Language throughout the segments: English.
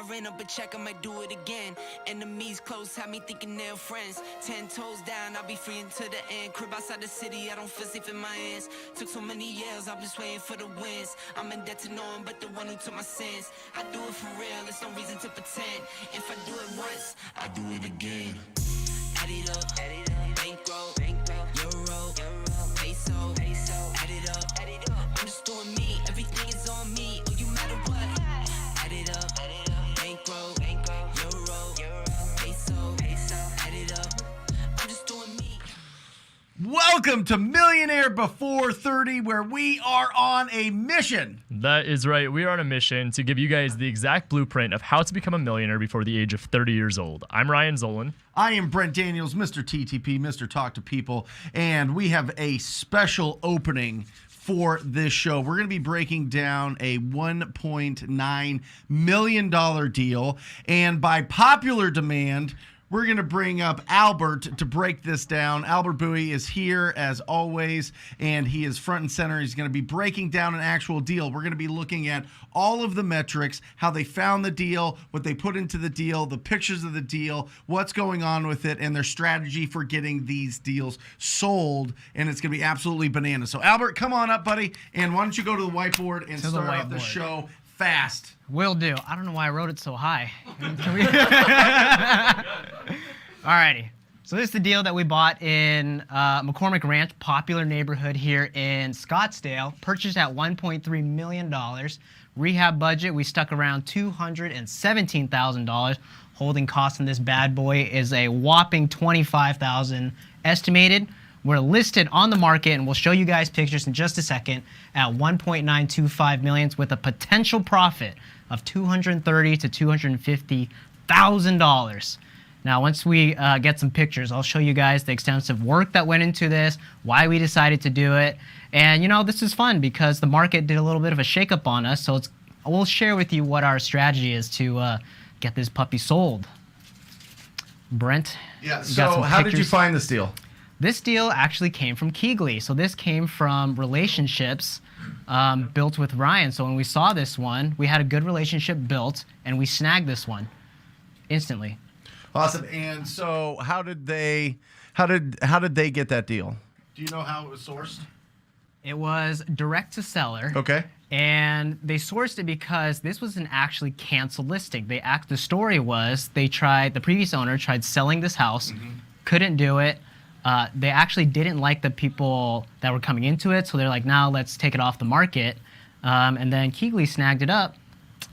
I ran up a check, I might do it again. Enemies close, had me thinking they're friends. 10 toes down, I'll be free until the end. Crib outside the city, I don't feel safe in my hands. Took so many years, I'm just waiting for the wins. I'm in debt to no one but the one who took my sins. I do it for real, there's no reason to pretend. If I do it once, I do it again. Add it up, bankroll, euro, peso, add it up. I'm just doing me, everything is on me. Oh, you matter what? Add it up, bankroll, euro, peso, add it up. I'm just doing me. Welcome to Millionaire Before 30, where we are on a mission. That is right. We are on a mission to give you guys the exact blueprint of how to become a millionaire before the age of 30 years old. I'm Ryan Zolin. I am Brent Daniels, Mr. TTP, Mr. Talk to People, and we have a special opening for this show. We're going to be breaking down a $1.9 million deal, and by popular demand, we're going to bring up Albert to break this down. Albert Bowie is here as always, and he is front and center. He's going to be breaking down an actual deal. We're going to be looking at all of the metrics, how they found the deal, what they put into the deal, the pictures of the deal, what's going on with it, and their strategy for getting these deals sold, and it's going to be absolutely bananas. So, Albert, come on up, buddy, and why don't you go to the whiteboard and start off the show fast. Will do. I don't know why I wrote it so high. Alrighty. So this is the deal that we bought in McCormick Ranch, popular neighborhood here in Scottsdale. Purchased at $1.3 million. Rehab budget, we stuck around $217,000. Holding cost on this bad boy is a whopping $25,000 estimated. We're listed on the market, and we'll show you guys pictures in just a second, at $1.925 million with a potential profit of $230,000 to $250,000. Now, once we get some pictures, I'll show you guys the extensive work that went into this, why we decided to do it. And, you know, this is fun because the market did a little bit of a shakeup on us, so we'll share with you what our strategy is to get this puppy sold. Brent? Yeah, so how did you find this deal? This deal actually came from Keegley. So this came from relationships built with Ryan. So when we saw this one, we had a good relationship built, and we snagged this one instantly. Awesome. And so how did they get that deal? Do you know how it was sourced? It was direct to seller. Okay. And they sourced it because this was an actually canceled listing. The story was the previous owner tried selling this house, couldn't do it. They actually didn't like the people that were coming into it, so they're like, now let's take it off the market. And then Keegley snagged it up,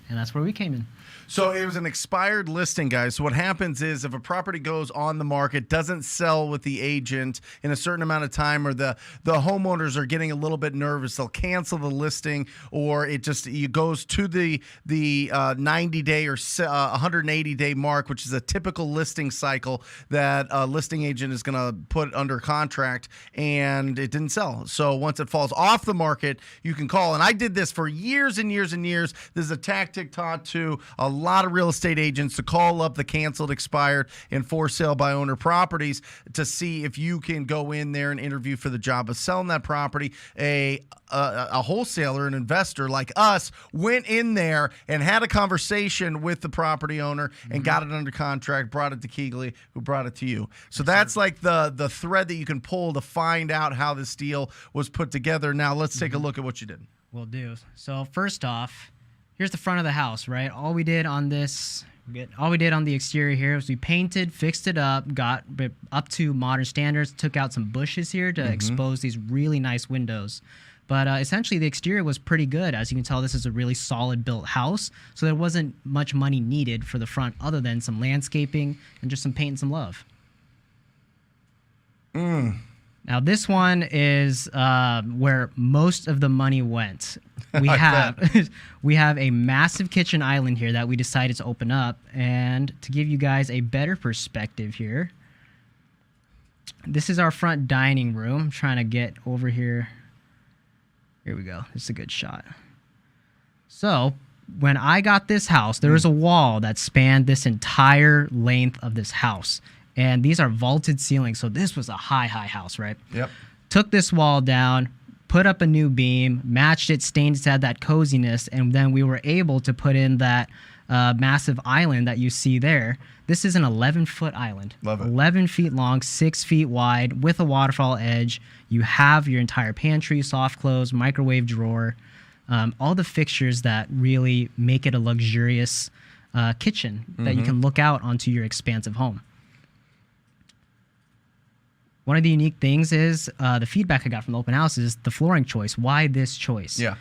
and that's where we came in. So it was an expired listing, guys. So what happens is if a property goes on the market, doesn't sell with the agent in a certain amount of time, or the homeowners are getting a little bit nervous, they'll cancel the listing, or it goes to the 90-day or 180-day mark, which is a typical listing cycle that a listing agent is going to put under contract, and it didn't sell. So once it falls off the market, you can call. And I did this for years and years and years. This is a tactic taught to a lot of real estate agents to call up the canceled, expired, and for sale by owner properties to see if you can go in there and interview for the job of selling that property. A wholesaler, an investor like us, went in there and had a conversation with the property owner and got it under contract, brought it to Keegley, who brought it to you. So that's like the thread that you can pull to find out how this deal was put together. Now let's take a look at what you did. Will do. So first off, here's the front of the house, right? All we did on the exterior here was we painted, fixed it up, got up to modern standards, took out some bushes here to expose these really nice windows. But essentially, the exterior was pretty good. As you can tell, this is a really solid built house, so there wasn't much money needed for the front other than some landscaping and just some paint and some love. Now, this one is where most of the money went. We have a massive kitchen island here that we decided to open up. And to give you guys a better perspective here, this is our front dining room. I'm trying to get over here. Here we go. This is a good shot. So when I got this house, there was a wall that spanned this entire length of this house. And these are vaulted ceilings, so this was a high house, right? Yep. Took this wall down, put up a new beam, matched it, stained it to add that coziness, and then we were able to put in that massive island that you see there. This is an 11-foot island. Love it. 11 feet long, 6 feet wide, with a waterfall edge. You have your entire pantry, soft close, microwave drawer, all the fixtures that really make it a luxurious kitchen that you can look out onto your expansive home. One of the unique things is the feedback I got from the open house is the flooring choice. Why this choice? Yeah.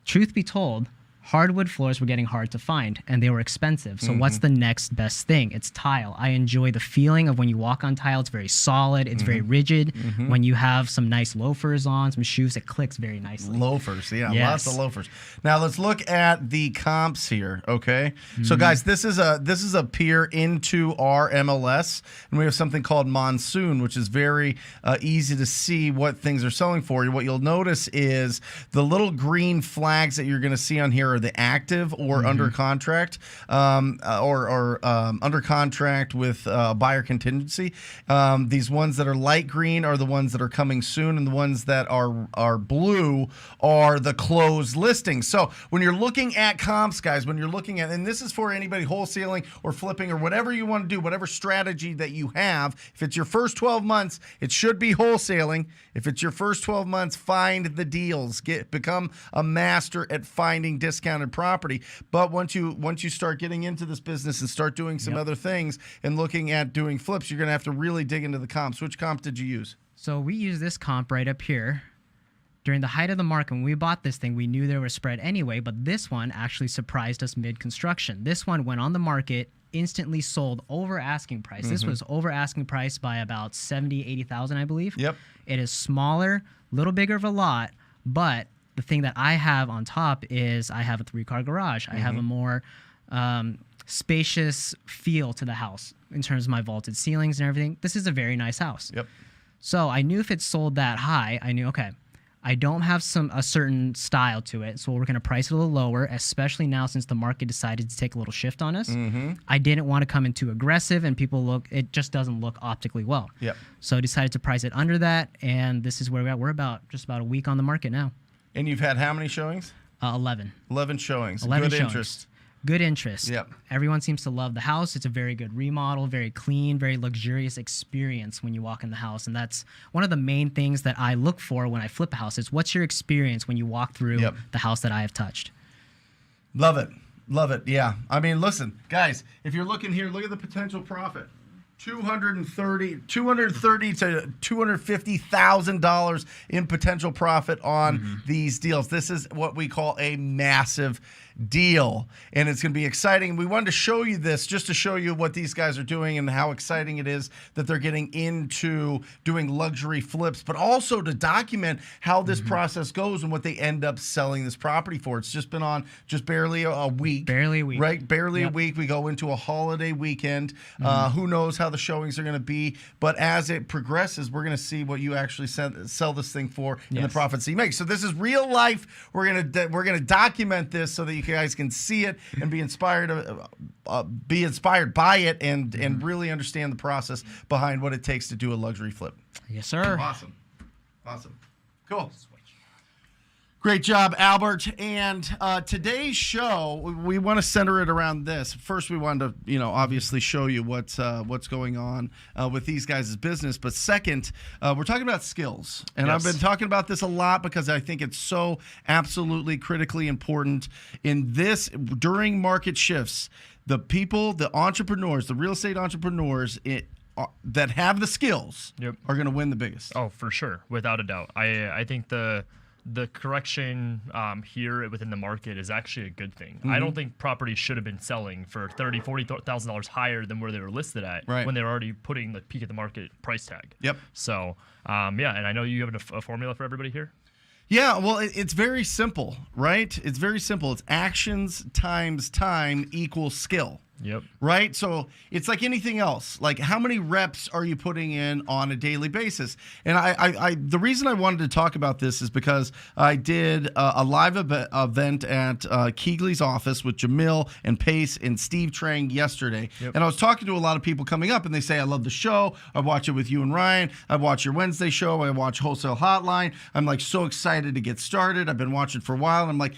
Truth be told, hardwood floors were getting hard to find, and they were expensive. So what's the next best thing? It's tile. I enjoy the feeling of when you walk on tile. It's very solid. It's very rigid. When you have some nice loafers on, some shoes, it clicks very nicely. Loafers, yeah, Yes. lots of loafers. Now let's look at the comps here, okay? So guys, this is a peer into our MLS, and we have something called Monsoon, which is very easy to see what things are selling for. What you'll notice is the little green flags that you're going to see on here are the active or under contract, or under contract with buyer contingency. These ones that are light green are the ones that are coming soon, and the ones that are blue are the closed listings. So when you're looking at comps, guys, when you're looking at, and this is for anybody wholesaling or flipping or whatever you want to do, whatever strategy that you have, if it's your first 12 months, it should be wholesaling. If it's your first 12 months, find the deals. Become a master at finding discounted property. But once you start getting into this business and start doing some other things and looking at doing flips, you're going to have to really dig into the comps. Which comp did you use? So we use this comp right up here. During the height of the market, when we bought this thing, we knew there was spread anyway, but this one actually surprised us mid-construction. This one went on the market, instantly sold over asking price. This was over asking price by about 70, 80,000, I believe. Yep. It is smaller, a little bigger of a lot, but the thing that I have on top is I have a 3-car garage. I have a more spacious feel to the house in terms of my vaulted ceilings and everything. This is a very nice house. Yep. So I knew if it sold that high, I knew, okay, I don't have a certain style to it, so we're going to price it a little lower, especially now since the market decided to take a little shift on us. I didn't want to come in too aggressive, and it just doesn't look optically well. Yep. So I decided to price it under that, and this is where we're at. We're just about a week on the market now. And you've had how many showings? 11. 11 showings. 11 Good showings. interest. Good interest. Yep. Everyone seems to love the house. It's a very good remodel, very clean, very luxurious experience when you walk in the house. And that's one of the main things that I look for when I flip a house is what's your experience when you walk through the house that I have touched. Love it. Love it. Yeah. I mean, listen, guys, if you're looking here, look at the potential profit. $230 to $250,000 in potential profit on these deals. This is what we call a massive deal, and it's going to be exciting. We wanted to show you this just to show you what these guys are doing and how exciting it is that they're getting into doing luxury flips, but also to document how this process goes and what they end up selling this property for. It's just been on just barely a week. Barely a week. Right? Barely a week. We go into a holiday weekend. Who knows how the showings are going to be, but as it progresses, we're going to see what you actually sell this thing for and the profits that you make. So this is real life. We're going to document this so that you guys can see it and be inspired by it and really understand the process behind what it takes to do a luxury flip. Yes, sir. Awesome. Cool. Great job, Albert. And today's show, we want to center it around this. First, we wanted to, obviously show you what's going on with these guys' business. But second, we're talking about skills. And I've been talking about this a lot because I think it's so absolutely critically important in this, during market shifts, the people, the entrepreneurs, the real estate entrepreneurs, that have the skills are going to win the biggest. Oh, for sure. Without a doubt. I think the correction here within the market is actually a good thing. I don't think properties should have been selling for $30,000, $40,000 higher than where they were listed at when they were already putting the peak of the market price tag. Yep. So, and I know you have a formula for everybody here. Yeah, well, it's very simple, right? It's very simple. It's actions times time equals skill. Yep. Right? So it's like anything else. Like, how many reps are you putting in on a daily basis? And I the reason I wanted to talk about this is because I did a live event at Keegley's office with Jamil and Pace and Steve Trang yesterday. And I was talking to a lot of people coming up, and they say, I love the show. I watch it with you and Ryan. I watch your Wednesday show. I watch Wholesale Hotline. I'm like so excited to get started. I've been watching for a while. And I'm like,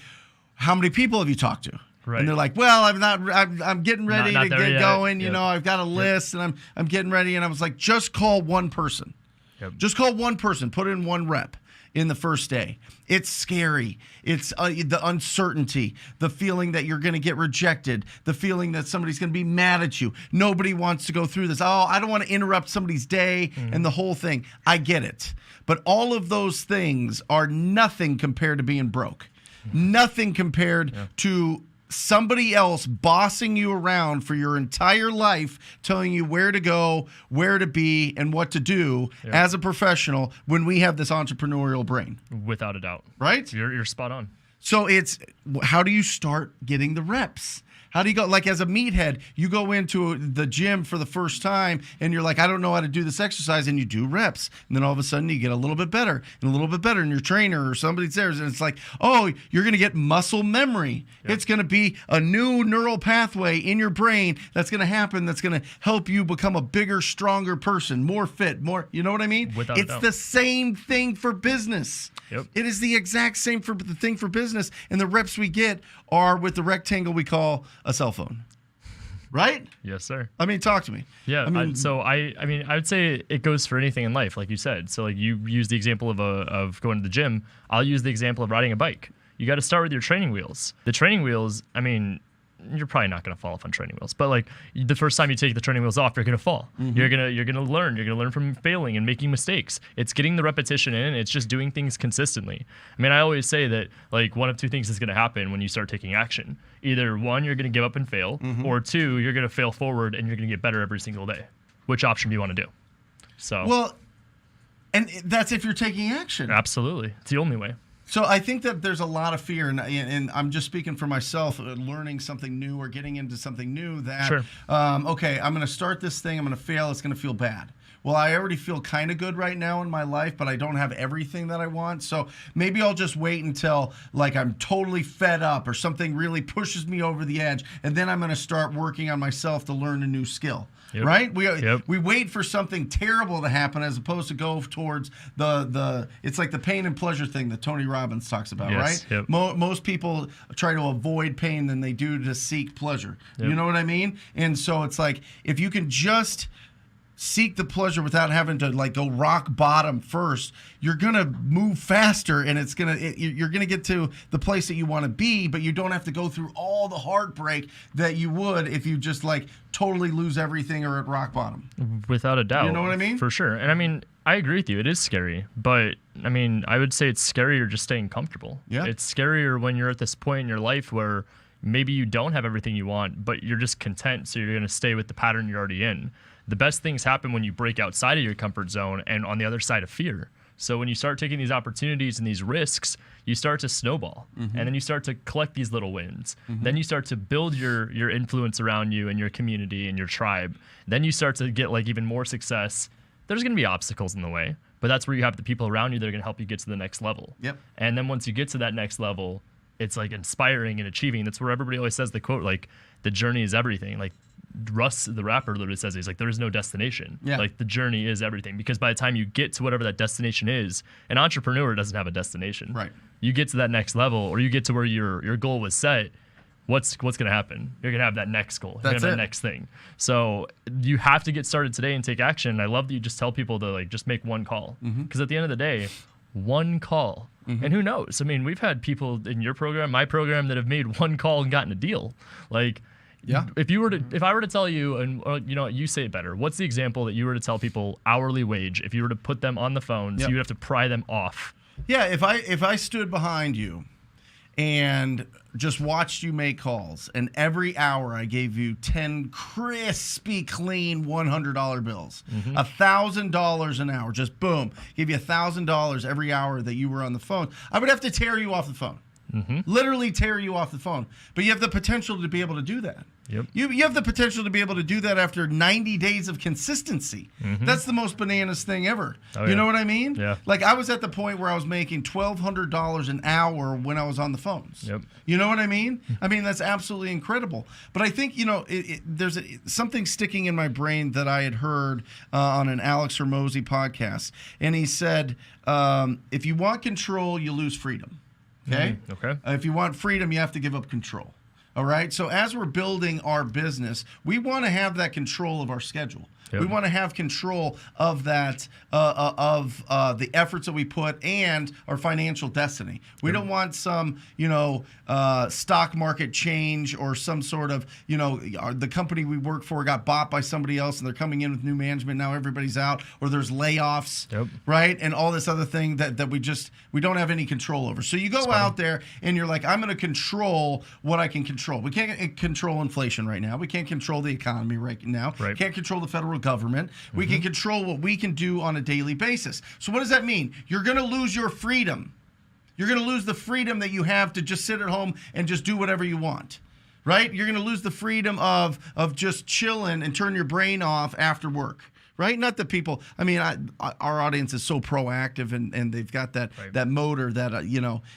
how many people have you talked to? Right. And they're like, well, I'm getting ready Not to there get yet. going. You Yep. know, I've got a list and I'm getting ready. And I was like, just call one person. Yep. Just call one person. Put in one rep in the first day. It's scary. It's the uncertainty, the feeling that you're going to get rejected, the feeling that somebody's going to be mad at you. Nobody wants to go through this. Oh, I don't want to interrupt somebody's day and the whole thing. I get it. But all of those things are nothing compared to being broke. Nothing compared to somebody else bossing you around for your entire life, telling you where to go, where to be, and what to do as a professional when we have this entrepreneurial brain. Without a doubt. Right? You're spot on. So it's, how do you start getting the reps? How do you go, like as a meathead, you go into the gym for the first time and you're like, I don't know how to do this exercise, and you do reps. And then all of a sudden you get a little bit better and a little bit better, and your trainer or somebody's there, and it's like, oh, you're going to get muscle memory. Yeah. It's going to be a new neural pathway in your brain that's going to happen, that's going to help you become a bigger, stronger person, more fit, more, you know what I mean? Without it's the same thing for business. Yep. It is the exact same for the thing for business, and the reps we get are with the rectangle we call a cell phone. Right? Yes, sir. I mean, talk to me. Yeah. I would say it goes for anything in life, like you said. So like you use the example of going to the gym. I'll use the example of riding a bike. You got to start with your training wheels. The training wheels, I mean, you're probably not going to fall off on training wheels, but like the first time you take the training wheels off, you're going to fall. Mm-hmm. You're going to learn from failing and making mistakes. It's getting the repetition in. It's just doing things consistently. I mean, I always say that like one of two things is going to happen when you start taking action. Either one, you're going to give up and fail, or two, you're going to fail forward and you're going to get better every single day. Which option do you want to do? So well, and that's if you're taking action. Absolutely. It's the only way. So I think that there's a lot of fear, and I'm just speaking for myself, learning something new or getting into something new that, okay, I'm going to start this thing, I'm going to fail, it's going to feel bad. Well, I already feel kind of good right now in my life, but I don't have everything that I want. So maybe I'll just wait until like I'm totally fed up or something really pushes me over the edge, and then I'm going to start working on myself to learn a new skill. Yep. Right? We wait for something terrible to happen as opposed to go towards the it's like the pain and pleasure thing that Tony Robbins talks about, right? Yep. Most people try to avoid pain than they do to seek pleasure. Yep. You know what I mean? And so it's like if you can just seek the pleasure without having to like go rock bottom first, you're gonna move faster, and you're gonna get to the place that you want to be, but you don't have to go through all the heartbreak that you would if you just like totally lose everything or at rock bottom. Without a doubt. You know what I mean? For sure. And I mean, I agree with you. It is scary, but I mean, I would say it's scarier just staying comfortable. Yeah. It's scarier when you're at this point in your life where maybe you don't have everything you want, but you're just content, so you're gonna stay with the pattern you're already in. The best things happen when you break outside of your comfort zone and on the other side of fear. So when you start taking these opportunities and these risks, you start to snowball, and then you start to collect these little wins. Then you start to build your influence around you and your community and your tribe. Then you start to get like even more success. There's going to be obstacles in the way, but that's where you have the people around you that are going to help you get to the next level. Yep. And then once you get to that next level, it's like inspiring and achieving. That's where everybody always says the quote, like, the journey is everything. Like, Russ, the rapper, literally says, he's like, there is no destination. Yeah. Like, the journey is everything. Because by the time you get to whatever that destination is, an entrepreneur doesn't have a destination. Right. You get to that next level, or you get to where your goal was set, what's going to happen? You're going to have that next goal. You're going to have that next thing. So you have to get started today and take action. I love that you just tell people to, like, just make one call. Because at the end of the day, one call. And who knows? I mean, we've had people in your program, my program, that have made one call and gotten a deal. Like, yeah. If I were to tell you, and you know, you say it better. What's the example that you were to tell people hourly wage? If you were to put them on the phone, so you'd have to pry them off. Yeah. If I stood behind you and just watched you make calls, and every hour I gave you 10 crispy, clean $100 bills, $1,000 an hour, just boom, give you $1,000 every hour that you were on the phone, I would have to tear you off the phone. Literally tear you off the phone. But you have the potential to be able to do that. Yep. You have the potential to be able to do that after 90 days of consistency. That's the most bananas thing ever. You know what I mean? Yeah. Like, I was at the point where I was making $1,200 an hour when I was on the phones. Yep. You know what I mean? I mean, that's absolutely incredible. But I think, you know, there's something sticking in my brain that I had heard on an Alex Hormozy podcast. And he said, if you want control, you lose freedom. Okay? Okay. If you want freedom, you have to give up control. All right. So as we're building our business, we want to have that control of our schedule. Yep. We want to have control of that, the efforts that we put and our financial destiny. We don't want some, stock market change or some sort of, the company we work for got bought by somebody else and they're coming in with new management. Now everybody's out, or there's layoffs, right? And all this other thing that we don't have any control over. So you go out there and you're like, I'm going to control what I can control. We can't control inflation right now. We can't control the economy right now. Right. Can't control the federal government. We can control what we can do on a daily basis. So what does that mean? You're going to lose your freedom. You're going to lose the freedom that you have to just sit at home and just do whatever you want, right? You're going to lose the freedom of just chilling and turn your brain off after work. Right? Not that people, our audience is so proactive and they've got that motor that,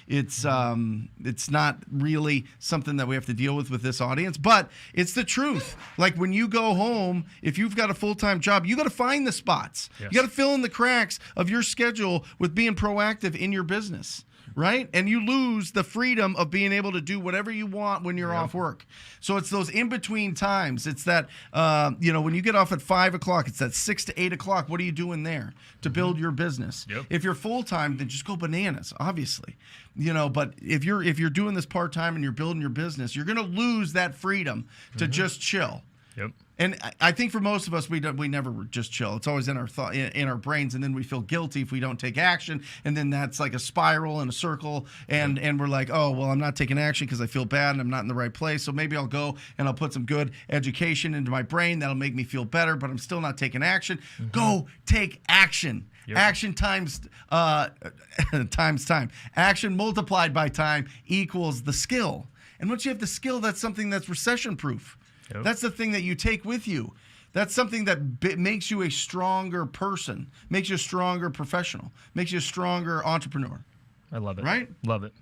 it's not really something that we have to deal with this audience, but it's the truth. Like when you go home, if you've got a full-time job, you got to find the spots. Yes. You got to fill in the cracks of your schedule with being proactive in your business. Right? And you lose the freedom of being able to do whatever you want when you're off work. So it's those in-between times. It's that, when you get off at 5 o'clock, it's that 6 to 8 o'clock. What are you doing there to build your business? Yep. If you're full-time, then just go bananas, obviously. But if you're doing this part-time and you're building your business, you're going to lose that freedom to just chill. Yep. And I think for most of us, we never just chill. It's always in our thought, in our brains, and then we feel guilty if we don't take action, and then that's like a spiral and a circle, and we're like, oh well, I'm not taking action because I feel bad and I'm not in the right place. So maybe I'll go and I'll put some good education into my brain that'll make me feel better, but I'm still not taking action. Go take action. Yep. Action times time. Action multiplied by time equals the skill. And once you have the skill, that's something that's recession-proof. Yep. That's the thing that you take with you. That's something that makes you a stronger person, makes you a stronger professional, makes you a stronger entrepreneur. I love it. Right? Love it.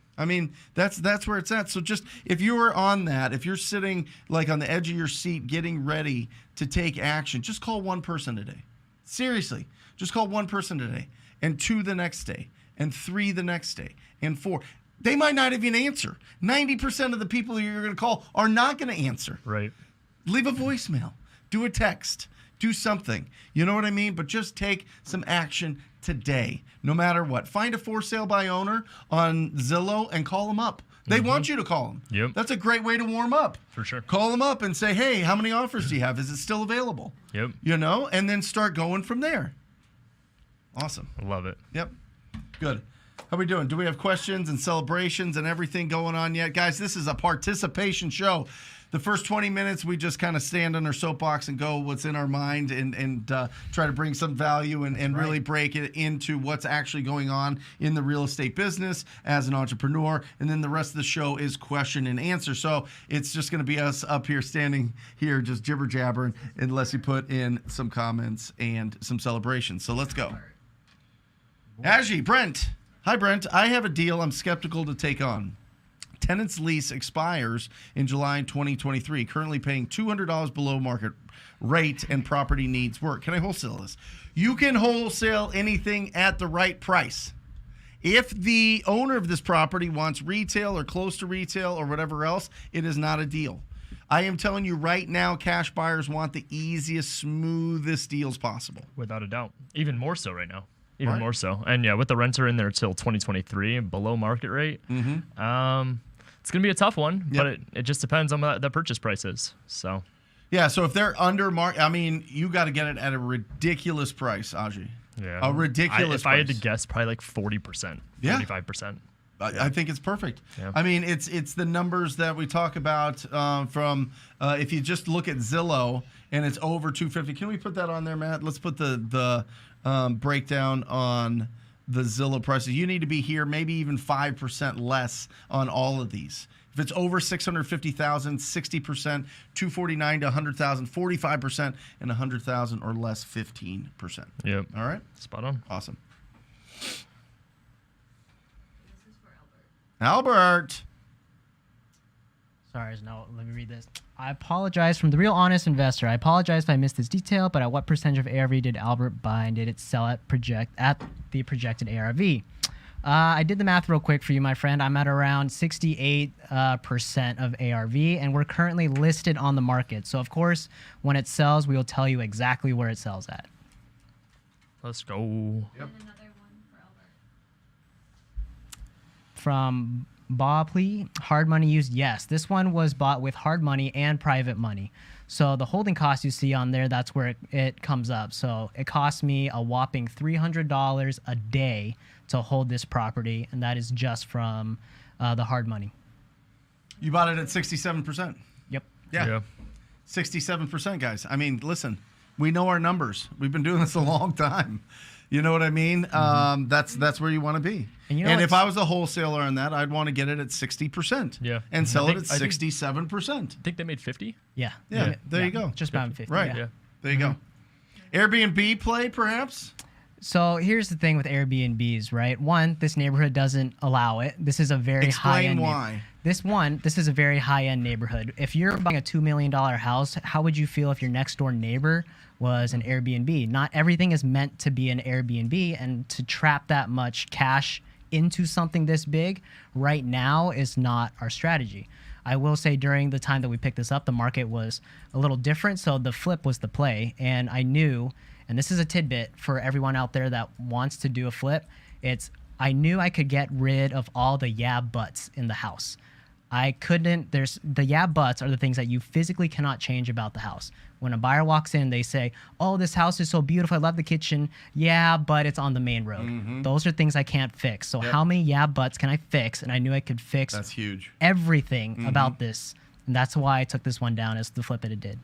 That's where it's at. So just if you're on that, if you're sitting like on the edge of your seat getting ready to take action, just call one person today. Seriously, just call one person today, and 2 the next day, and 3 the next day, and 4. They might not even answer. 90% of the people you're going to call are not going to answer. Right. Leave a voicemail. Do a text. Do something. You know what I mean? But just take some action today, no matter what. Find a for sale by owner on Zillow and call them up. They want you to call them. Yep. That's a great way to warm up. For sure. Call them up and say, hey, how many offers do you have? Is it still available? Yep. And then start going from there. Awesome. I love it. Yep. Good. How we doing? Do we have questions and celebrations and everything going on yet? Guys, this is a participation show. The first 20 minutes, we just kind of stand on our soapbox and go what's in our mind and try to bring some value and really break it into what's actually going on in the real estate business as an entrepreneur. And then the rest of the show is question and answer. So it's just going to be us up here standing here just jibber-jabbering unless you put in some comments and some celebrations. So let's go. Aji, Brent. Hi, Brent. I have a deal I'm skeptical to take on. Tenant's lease expires in July 2023. Currently paying $200 below market rate and property needs work. Can I wholesale this? You can wholesale anything at the right price. If the owner of this property wants retail or close to retail or whatever else, it is not a deal. I am telling you right now, cash buyers want the easiest, smoothest deals possible. Without a doubt. Even more so right now. Even more so. And yeah, with the renter in there till 2023 and below market rate, it's going to be a tough one, but it just depends on what the purchase price is. So, yeah, so if they're under market, you got to get it at a ridiculous price, Aji. Yeah. A ridiculous price. I had to guess, probably like 40%, 45%. I think it's perfect. Yeah. It's the numbers that we talk about from if you just look at Zillow and it's over 250. Can we put that on there, Matt? Let's put the breakdown on the Zillow prices. You need to be here maybe even 5% less on all of these. If it's over 650,000, 60%, 249 to 100,000, 45%, and 100,000 or less, 15%. Yep. All right. Spot on. Awesome. Albert. Sorry, no, let me read this. I apologize from the real honest investor. I apologize if I missed this detail, but at what percentage of ARV did Albert buy and did it sell at the projected ARV? I did the math real quick for you, my friend. I'm at around 68% of ARV, and we're currently listed on the market. So, of course, when it sells, we will tell you exactly where it sells at. Let's go. Yep. Another one for Albert. From Bopley, hard money used, yes. This one was bought with hard money and private money. So the holding cost you see on there, that's where it comes up. So it cost me a whopping $300 a day to hold this property, and that is just from the hard money. You bought it at 67%. Yep. Yeah. 67%, guys. I mean, listen, we know our numbers. We've been doing this a long time. You know what I mean? That's where you want to be. And if I was a wholesaler on that, I'd want to get it at 60%. Yeah. And sell it at 67%. I think they made 50. Yeah. Yeah. There you go. Just about 50. Right. Yeah. There you go. Airbnb play, perhaps? So here's the thing with Airbnbs, right? One, this neighborhood doesn't allow it. This is a very high-end. Explain why. This is a very high-end neighborhood. If you're buying a $2 million house, how would you feel if your next door neighbor was an Airbnb? Not everything is meant to be an Airbnb, and to trap that much cash into something this big right now is not our strategy. I will say during the time that we picked this up, the market was a little different, so the flip was the play, and I knew, and this is a tidbit for everyone out there that wants to do a flip, I knew I could get rid of all the yeah buts in the house. The yeah buts are the things that you physically cannot change about the house. When a buyer walks in, they say, oh, this house is so beautiful, I love the kitchen. Yeah, but it's on the main road. Those are things I can't fix. So how many yeah buts can I fix? And I knew I could fix That's huge. everything about this. And that's why I took this one down as the flip it did.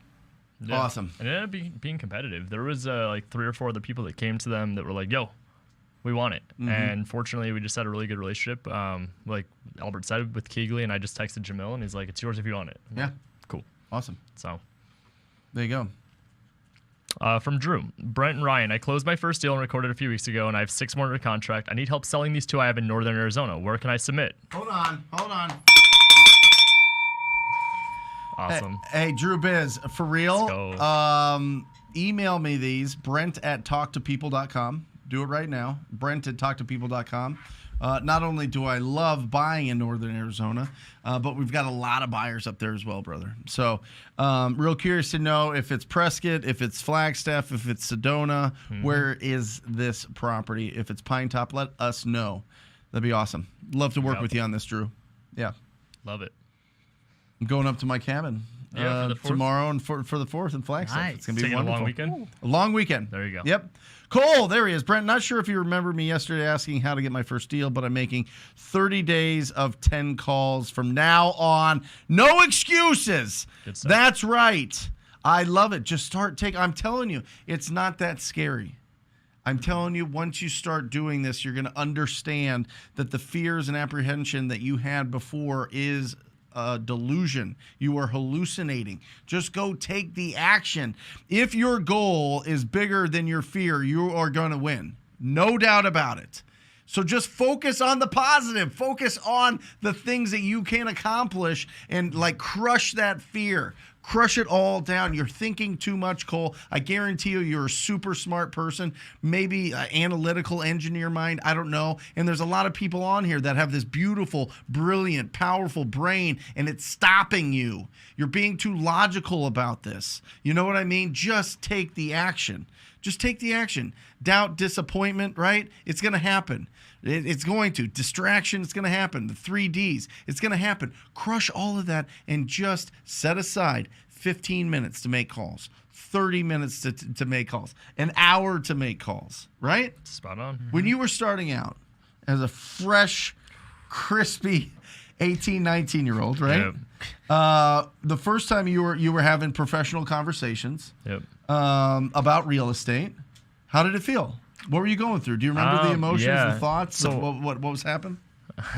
Yeah. Awesome. And it ended up being competitive. There was like 3 or 4 other people that came to them that were like, yo, we want it. And fortunately, we just had a really good relationship. Like Albert said with Keegley, and I just texted Jamil, and he's like, it's yours if you want it. I'm Yeah. like, cool. Awesome. So There you go. from Drew, Brent and Ryan, I closed my first deal and recorded a few weeks ago, and I have 6 more under contract. I need help selling these 2 I have in Northern Arizona. Where can I submit? Hold on. Awesome. Hey, Drew Biz, for real, Let's go. email me these, Brent@talktopeople.com. Do it right now, Brent@talktopeople.com. Not only do I love buying in Northern Arizona, but we've got a lot of buyers up there as well, brother. So real curious to know if it's Prescott, if it's Flagstaff, if it's Sedona. Where is this property? If it's Pine Top, let us know. That'd be awesome. Love to work with you on this, Drew. Yeah. Love it. I'm going up to my cabin For the 4th? tomorrow and for the 4th in Flagstaff. Nice. It's going to be Taking wonderful. a long weekend? A long weekend. There you go. Yep. Cole, there he is. Brent, not sure if you remember me yesterday asking how to get my first deal, but I'm making 30 days of 10 calls from now on. No excuses. Good stuff. That's right. I love it. Just start taking. I'm telling you, it's not that scary. I'm telling you, once you start doing this, you're going to understand that the fears and apprehension that you had before is a delusion. You are hallucinating. Just go take the action. If your goal is bigger than your fear, you are going to win. No doubt about it. So just focus on the positive. Focus on the things that you can accomplish and like crush that fear. Crush it all down. You're thinking too much, Cole. I guarantee you're a super smart person, maybe an analytical engineer mind. I don't know. And there's a lot of people on here that have this beautiful, brilliant, powerful brain, and it's stopping you. You're being too logical about this. You know what I mean? Just take the action. Just take the action. Doubt, disappointment, right? It's going to happen. It's going to. Distraction, it's going to happen. The 3 Ds, it's going to happen. Crush all of that and just set aside 15 minutes to make calls, 30 minutes to make calls, an hour to make calls, right? Spot on. When you were starting out as a fresh, crispy 18, 19-year-old, right? Yep. The first time you were having professional conversations Yep. about real estate, how did it feel? What were you going through? Do you remember the emotions, yeah. the thoughts, So- what was happening?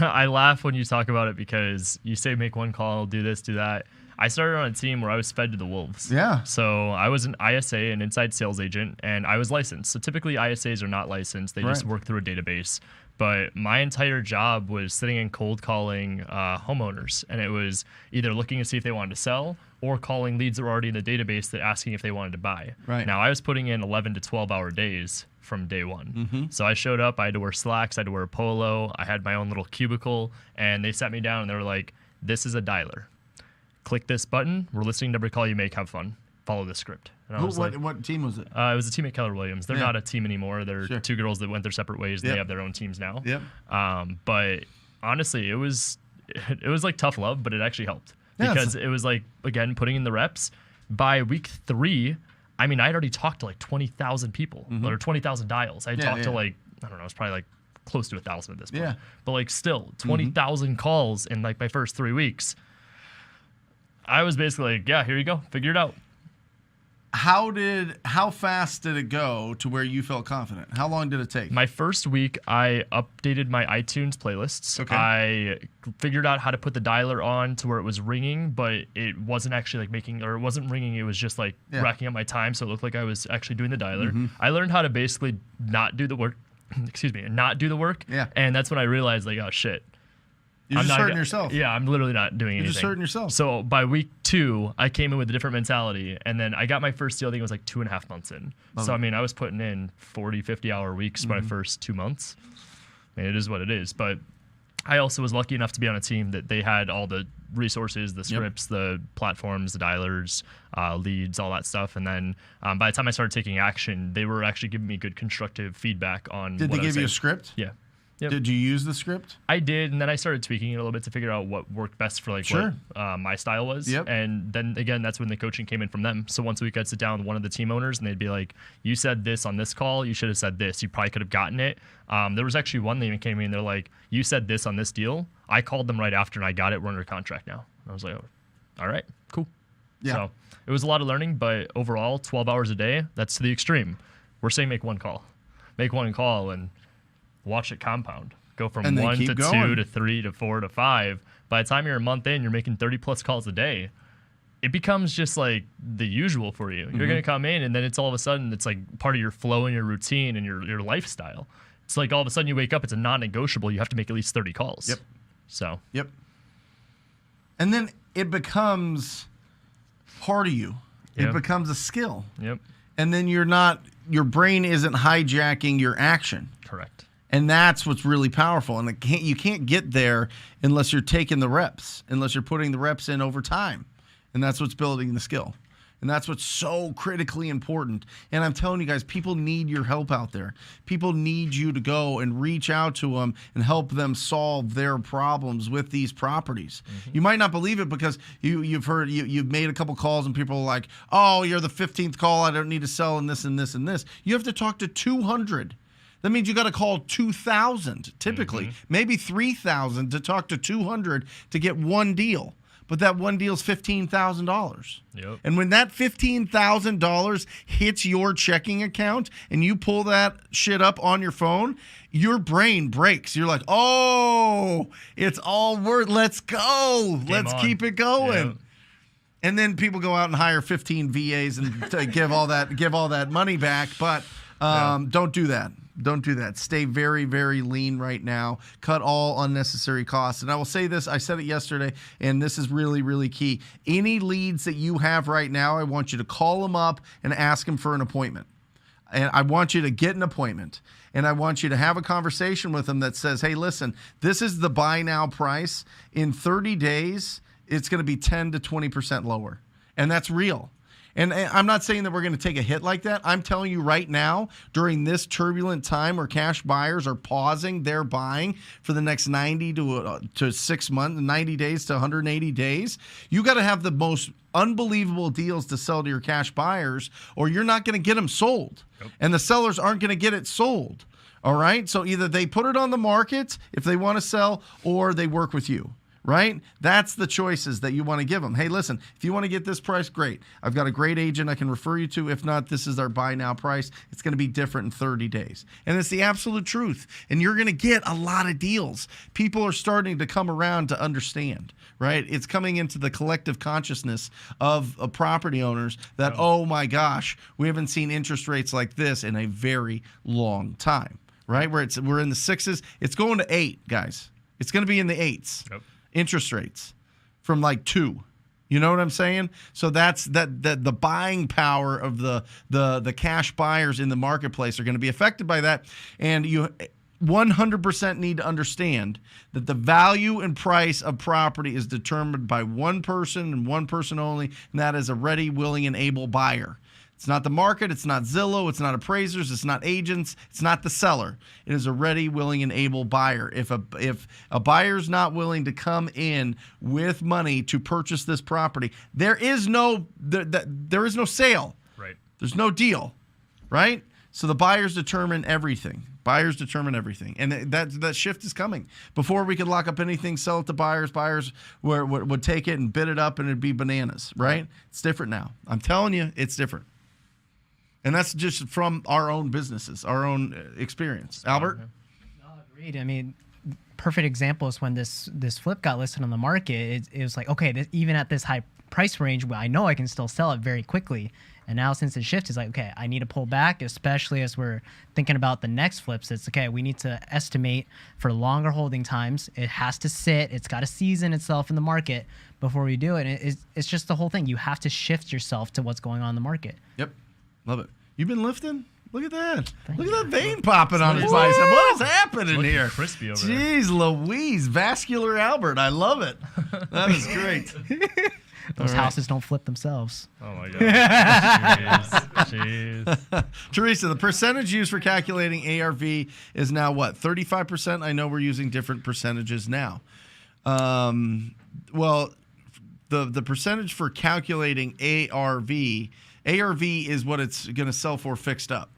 I laugh when you talk about it because you say make one call, do this, do that. I started on a team where I was fed to the wolves. Yeah. So I was an ISA, an inside sales agent, and I was licensed. So typically ISAs are not licensed. They just Right. work through a database. But my entire job was sitting and cold calling homeowners. And it was either looking to see if they wanted to sell or calling leads that were already in the database that asking if they wanted to buy. Right. Now, I was putting in 11 to 12-hour days from day one. So I showed up. I had to wear slacks. I had to wear a polo. I had my own little cubicle, and they sat me down and they were like, "This is a dialer. Click this button. We're listening to every call you make. Have fun. Follow this script." And I was like, what team was it? it was a team at Keller Williams. They're not a team anymore. They're Sure. 2 girls that went their separate ways. Yep. They have their own teams now. Yep. But honestly, it was like tough love, but it actually helped Yeah, because it was like, again, putting in the reps. By week 3, I mean, I'd already talked to like 20,000 people or 20,000 dials. I talked to like, I don't know, it's probably like close to 1,000 at this point. Yeah. But like still 20,000 calls in like my first 3 weeks. I was basically like, yeah, here you go. Figure it out. How fast did it go to where you felt confident? How long did it take? My first week, I updated my iTunes playlists. Okay. I figured out how to put the dialer on to where it was ringing, but it wasn't actually like making, or it wasn't ringing. It was just like racking up my time, so it looked like I was actually doing the dialer. I learned how to basically not do the work. Excuse me, not do the work. Yeah. And that's when I realized, like, oh shit. You're I'm just not hurting go- yourself. Yeah, I'm literally not doing anything. You're just hurting yourself. So by week 2, I came in with a different mentality, and then I got my first deal. I think it was like 2.5 months in. So I mean, I was putting in 40, 50-hour weeks my first 2 months. I mean, it is what it is. But I also was lucky enough to be on a team that they had all the resources, the scripts, the platforms, the dialers, leads, all that stuff. And then by the time I started taking action, they were actually giving me good constructive feedback on. Did what they I was give you a saying. script? Yeah. Yep. Did you use the script? I did, and then I started tweaking it a little bit to figure out what worked best for like Sure. what my style was. Yep. And then again, that's when the coaching came in from them. So once a week, I'd sit down with one of the team owners, and they'd be like, "You said this on this call. You should have said this. You probably could have gotten it." There was actually one that even came to me, and they're like, "You said this on this deal." I called them right after, and I got it. We're under contract now. And I was like, "Oh, all right, cool." Yeah. So it was a lot of learning, but overall, 12 hours a day, that's to the extreme. We're saying make one call, and watch it compound. Go from And then 1 keep to going. 2 to 3 to 4 to 5. By the time you're a month in, you're making 30 plus calls a day. It becomes just like the usual for you. You're going to come in, and then it's all of a sudden, it's like part of your flow and your routine and your lifestyle. It's like all of a sudden you wake up, it's a non-negotiable. You have to make at least 30 calls. Yep. So Yep. And then it becomes part of you. Yeah. It becomes a skill. Yep. And then your brain isn't hijacking your action. Correct. And that's what's really powerful. And you can't get there unless you're taking the reps, unless you're putting the reps in over time. And that's what's building the skill. And that's what's so critically important. And I'm telling you guys, people need your help out there. People need you to go and reach out to them and help them solve their problems with these properties. You might not believe it because you've made a couple calls and people are like, "Oh, you're the 15th call. I don't need to sell in this and this and this." You have to talk to 200. That means you got to call 2,000 typically, maybe 3,000 to talk to 200 to get one deal. But that one deal is $15,000. Yep. And when that $15,000 hits your checking account and you pull that shit up on your phone, your brain breaks. You're like, "Oh, it's all worth. Let's go. Let's on. keep it going." Yep. And then people go out and hire 15 VAs and give all that money back. But don't do that. Don't do that. Stay very, very lean right now. Cut all unnecessary costs. And I will say this, I said it yesterday, and this is really, really key. Any leads that you have right now, I want you to call them up and ask them for an appointment. And I want you to get an appointment. And I want you to have a conversation with them that says, "Hey, listen, this is the buy now price. In 30 days, it's going to be 10 to 20% lower." And that's real. And I'm not saying that we're going to take a hit like that. I'm telling you right now, during this turbulent time where cash buyers are pausing their buying for the next 90 to 6 months, 90 days to 180 days, you got to have the most unbelievable deals to sell to your cash buyers, or you're not going to get them sold. Yep. And the sellers aren't going to get it sold. All right? So either they put it on the market if they want to sell, or they work with you. Right? That's the choices that you want to give them. Hey, listen, if you want to get this price, great. I've got a great agent I can refer you to. If not, this is our buy now price. It's going to be different in 30 days. And it's the absolute truth. And you're going to get a lot of deals. People are starting to come around to understand, right? It's coming into the collective consciousness of property owners that, oh my gosh, we haven't seen interest rates like this in a very long time, right? We're in the 6s. It's going to 8, guys. It's going to be in the 8s. Yep. Interest rates from like 2. You know what I'm saying? So that's the buying power of the cash buyers in the marketplace are going to be affected by that. And you 100% need to understand that the value and price of property is determined by one person and one person only, and that is a ready, willing, and able buyer. It's not the market. It's not Zillow. It's not appraisers. It's not agents. It's not the seller. It is a ready, willing, and able buyer. If a buyer's not willing to come in with money to purchase this property, there is no sale. Right. There's no deal, right? So the buyers determine everything. Buyers determine everything, and that shift is coming. Before we could lock up anything, sell it to buyers. Buyers would take it and bid it up, and it'd be bananas, right? It's different now. I'm telling you, it's different. And that's just from our own businesses, our own experience. Albert? No, agreed. I mean, perfect example is when this flip got listed on the market. It was like, okay, even at this high price range, I know I can still sell it very quickly. And now since it shifted, it's like, okay, I need to pull back, especially as we're thinking about the next flips. It's okay, we need to estimate for longer holding times. It has to sit. It's got to season itself in the market before we do it. And it's just the whole thing. You have to shift yourself to what's going on in the market. Yep. Love it. You've been lifting? Look at that. Look at that vein popping on his bicep. What is happening here? Crispy over there. Jeez Louise. Vascular Albert. I love it. That is great. Those houses don't flip themselves. Oh, my God. Jeez. Teresa, the percentage used for calculating ARV is now what? 35%? I know we're using different percentages now. Well, the percentage for calculating ARV is what it's going to sell for fixed up.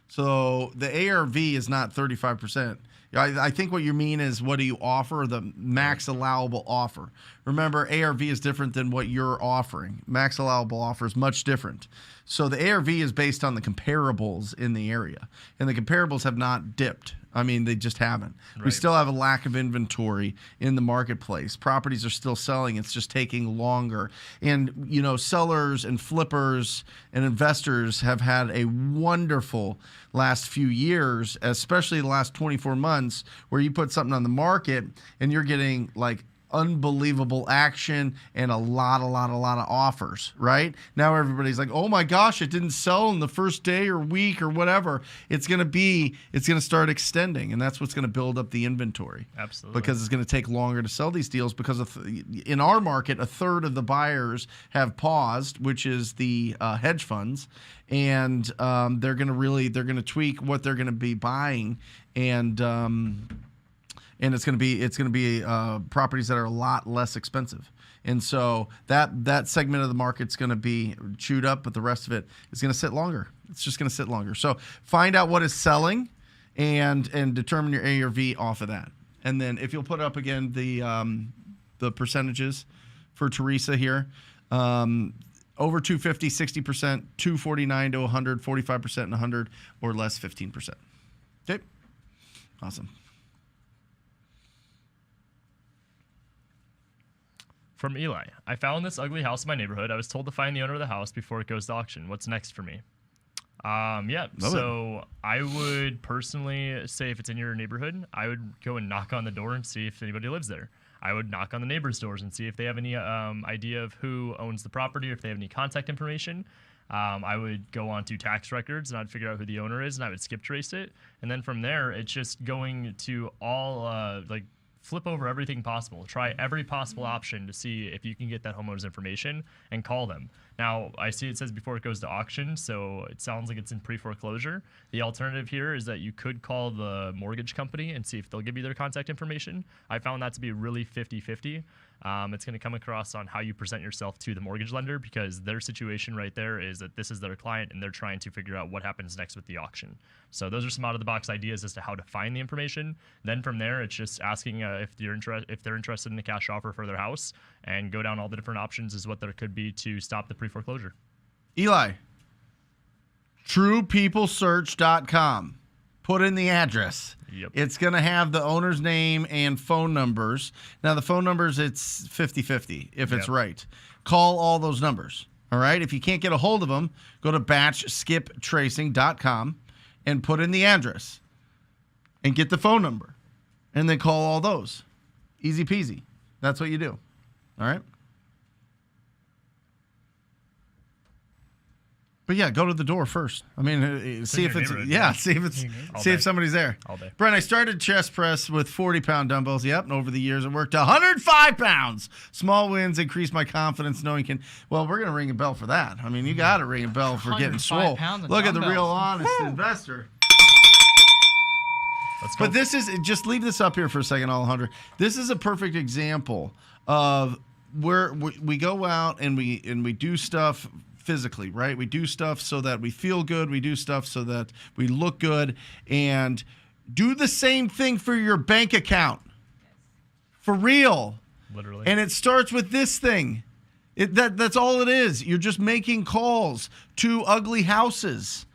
So the ARV is not 35%. I think what you mean is what do you offer, the max allowable offer. Remember, ARV is different than what you're offering. Max allowable offer is much different. So the ARV is based on the comparables in the area. And the comparables have not dipped. I mean, they just haven't. Right. We still have a lack of inventory in the marketplace. Properties are still selling. It's just taking longer. And, you know, sellers and flippers and investors have had a wonderful last few years, especially the last 24 months, where you put something on the market and you're getting like unbelievable action and a lot of offers, right? Now everybody's like, oh my gosh, it didn't sell in the first day or week or whatever. It's going to start extending, and that's what's going to build up the inventory. Absolutely. Because it's going to take longer to sell these deals because in our market, a third of the buyers have paused, which is the hedge funds, and they're going to tweak what they're going to be buying, and it's going to be properties that are a lot less expensive. And so that segment of the market's going to be chewed up, but the rest of it is going to sit longer. It's just going to sit longer. So find out what is selling and determine your ARV off of that. And then if you'll put up again the percentages for Teresa here, over 250, 60%, 249 to 100, 45% and 100, or less 15%. Okay, awesome. From Eli, I found this ugly house in my neighborhood. I was told to find the owner of the house before it goes to auction. What's next for me? So I would personally say if it's in your neighborhood, I would go and knock on the door and see if anybody lives there. I would knock on the neighbors' doors and see if they have any idea of who owns the property or if they have any contact information. I would go on to tax records and I'd figure out who the owner is and I would skip trace it. And then from there, it's just going to all flip over everything possible. Try every possible option to see if you can get that homeowner's information and call them. Now, I see it says before it goes to auction, so it sounds like it's in pre-foreclosure. The alternative here is that you could call the mortgage company and see if they'll give you their contact information. I found that to be really 50-50. It's going to come across on how you present yourself to the mortgage lender because their situation right there is that this is their client and they're trying to figure out what happens next with the auction. So those are some out-of-the-box ideas as to how to find the information. Then from there, it's just asking if they're interested in a cash offer for their house and go down all the different options as what there could be to stop the pre-foreclosure. Eli, truepeoplesearch.com. Put in the address. Yep. It's going to have the owner's name and phone numbers. Now, the phone numbers, it's 50-50 if it's right. Call all those numbers, all right? If you can't get a hold of them, go to batchskiptracing.com and put in the address and get the phone number and then call all those. Easy peasy. That's what you do, all right? But yeah, go to the door first. I mean, see if your it's neighborhood, see if somebody's there. All day. Brent, I started chest press with 40-pound dumbbells. Yep, and over the years it worked to 105 pounds. Small wins increase my confidence knowing Well, we're gonna ring a bell for that. I mean, you got to ring a bell for getting 105 swole. pounds of Look at the real dumbbells. honest investor. Let's go. But this is just leave this up here for a second, Alejandro. This is a perfect example of where we go out and we do stuff physically, right? We do stuff so that we feel good. We do stuff so that we look good, and do the same thing for your bank account. For real. Literally. And it starts with this thing. That's all it is. You're just making calls to ugly houses.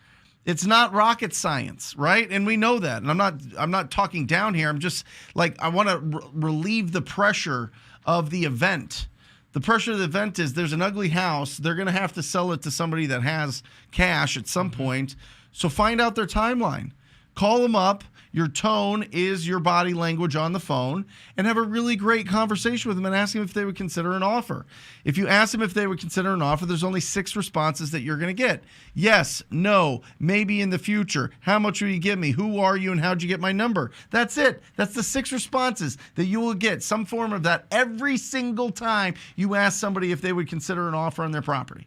It's not rocket science, right? And we know that. And I'm not talking down here. I'm just like, I want to relieve the pressure of the event. The pressure of the event is there's an ugly house. They're going to have to sell it to somebody that has cash at some point. So find out their timeline. Call them up. Your tone is your body language on the phone, and have a really great conversation with them and ask them if they would consider an offer. If you ask them if they would consider an offer, there's only 6 responses that you're going to get. Yes, no, maybe in the future. How much will you give me? Who are you and how'd you get my number? That's it. That's the 6 responses that you will get. Some form of that every single time you ask somebody if they would consider an offer on their property.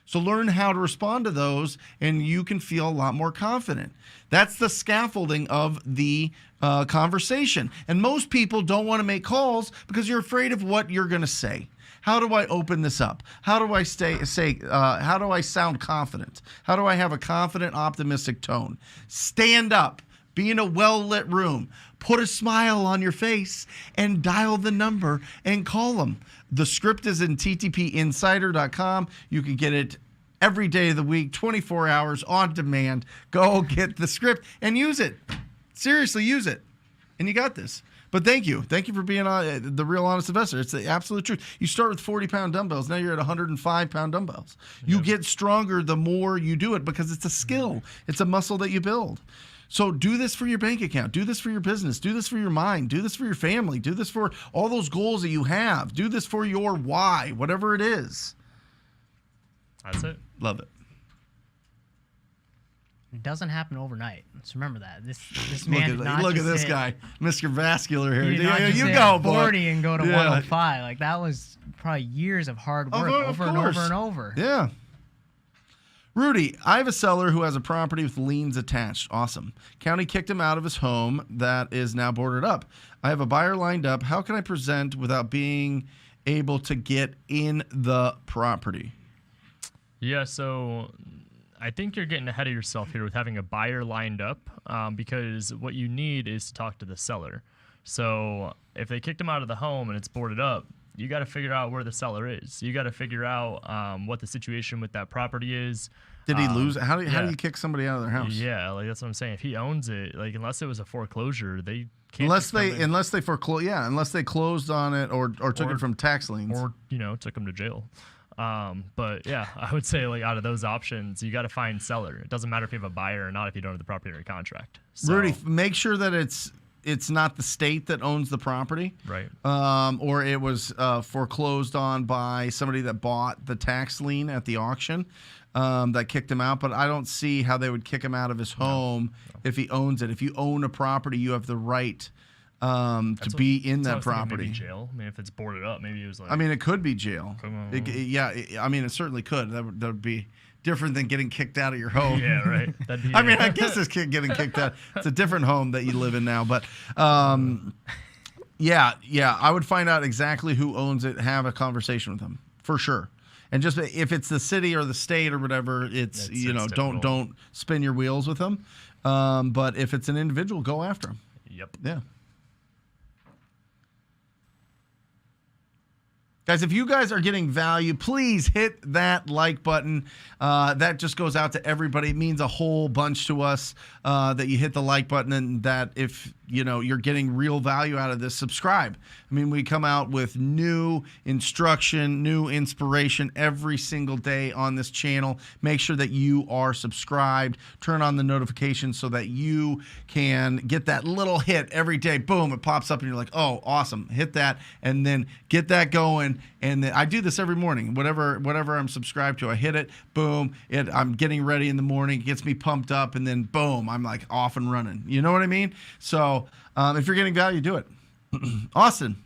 So learn how to respond to those, and you can feel a lot more confident. That's the scaffolding of the conversation. And most people don't want to make calls because you're afraid of what you're going to say. How do I open this up? How do I how do I sound confident? How do I have a confident, optimistic tone? Stand up. Be in a well-lit room. Put a smile on your face and dial the number and call them. The script is in ttpinsider.com. You can get it every day of the week, 24 hours on demand. Go get the script and use it. Seriously, use it. And you got this. But thank you. Thank you for being the real honest investor. It's the absolute truth. You start with 40-pound dumbbells. Now you're at 105-pound dumbbells. You get stronger the more you do it because it's a skill. It's a muscle that you build. So do this for your bank account. Do this for your business. Do this for your mind. Do this for your family. Do this for all those goals that you have. Do this for your why, whatever it is. That's it. Love it. It doesn't happen overnight. Let's remember that. This man did not Look at just this hit- guy, Mr. Vascular here. He did not just You hit go, boy. 40 and go to Yeah. 105. Like, that was probably years of hard work Of over and course. over and over. Yeah. Rudy, I have a seller who has a property with liens attached. Awesome. County kicked him out of his home that is now boarded up. I have a buyer lined up. How can I present without being able to get in the property? Yeah, so I think you're getting ahead of yourself here with having a buyer lined up because what you need is to talk to the seller. So if they kicked him out of the home and it's boarded up, you got to figure out where the seller is. You got to figure out what the situation with that property is. Did he lose? How do yeah. you kick somebody out of their house? Yeah, like that's what I'm saying. If he owns it, like unless it was a foreclosure, they can't. Unless just come in unless they closed on it or took it from tax liens. or took him to jail. But yeah, I would say like out of those options, you got to find seller. It doesn't matter if you have a buyer or not if you don't have the property under contract. So, Rudy, make sure that it's not the state that owns the property, right? Or it was foreclosed on by somebody that bought the tax lien at the auction that kicked him out. But I don't see how they would kick him out of his home if he owns it. If you own a property, you have the right to be in that property. Maybe jail. I mean, if it's boarded up, maybe it was like. I mean, it could be jail. Come on. It certainly could. That would be different than getting kicked out of your home. Yeah, right. That'd be, I mean, I guess this kid getting kicked out. It's a different home that you live in now, but yeah, I would find out exactly who owns it, have a conversation with them for sure. And just if it's the city or the state or whatever, it's don't spin your wheels with them. But if it's an individual, go after them. Yep. Yeah. Guys, if you guys are getting value, please hit that like button. That just goes out to everybody. It means a whole bunch to us that you hit the like button, and that if you're getting real value out of this, subscribe. I mean, we come out with new instruction, new inspiration every single day on this channel. Make sure that you are subscribed. Turn on the notifications so that you can get that little hit every day. Boom, it pops up and you're like, oh, awesome. Hit that and then get that going. And then I do this every morning. Whatever I'm subscribed to, I hit it. Boom. I'm getting ready in the morning. It gets me pumped up, and then boom, I'm like off and running. You know what I mean? So if you're getting value, do it. Austin,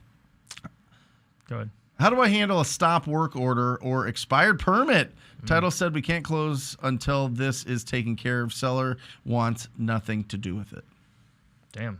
Go ahead. how do I handle a stop work order or expired permit? Title said we can't close until this is taken care of. Seller wants nothing to do with it. Damn.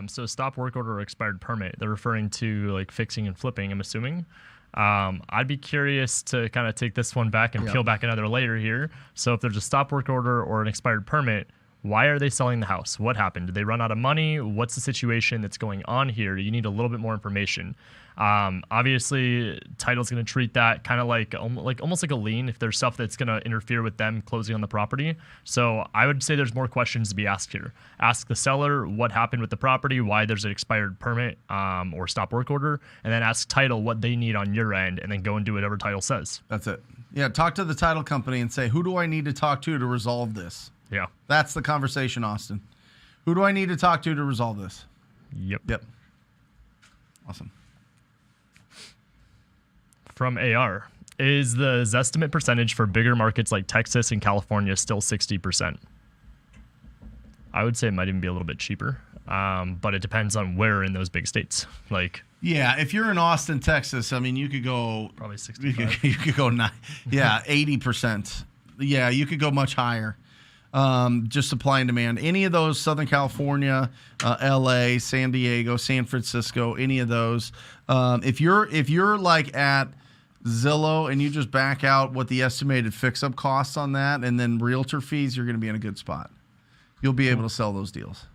So stop work order or expired permit. They're referring to like fixing and flipping, I'm assuming. I'd be curious to kind of take this one back and peel back another layer here. So if there's a stop work order or an expired permit, why are they selling the house? What happened? Did they run out of money? What's the situation that's going on here? You need a little bit more information. Obviously, title's going to treat that kind of like almost like a lien if there's stuff that's going to interfere with them closing on the property. So I would say there's more questions to be asked here. Ask the seller what happened with the property, why there's an expired permit or stop work order, and then ask title what they need on your end, and then go and do whatever title says. That's it. Yeah, talk to the title company and say, who do I need to talk to resolve this? Yeah. That's the conversation, Austin. Who do I need to talk to resolve this? Yep. Awesome. From AR, is the Zestimate percentage for bigger markets like Texas and California still 60%? I would say it might even be a little bit cheaper, but it depends on where in those big states. Like, yeah, if you're in Austin, Texas, I mean, you could go probably 65. You could go 80%. Yeah, you could go much higher. Just supply and demand. Any of those, Southern California, LA, San Diego, San Francisco, any of those. If you're like at Zillow and you just back out what the estimated fix-up costs on that and then realtor fees, you're going to be in a good spot. You'll be able to sell those deals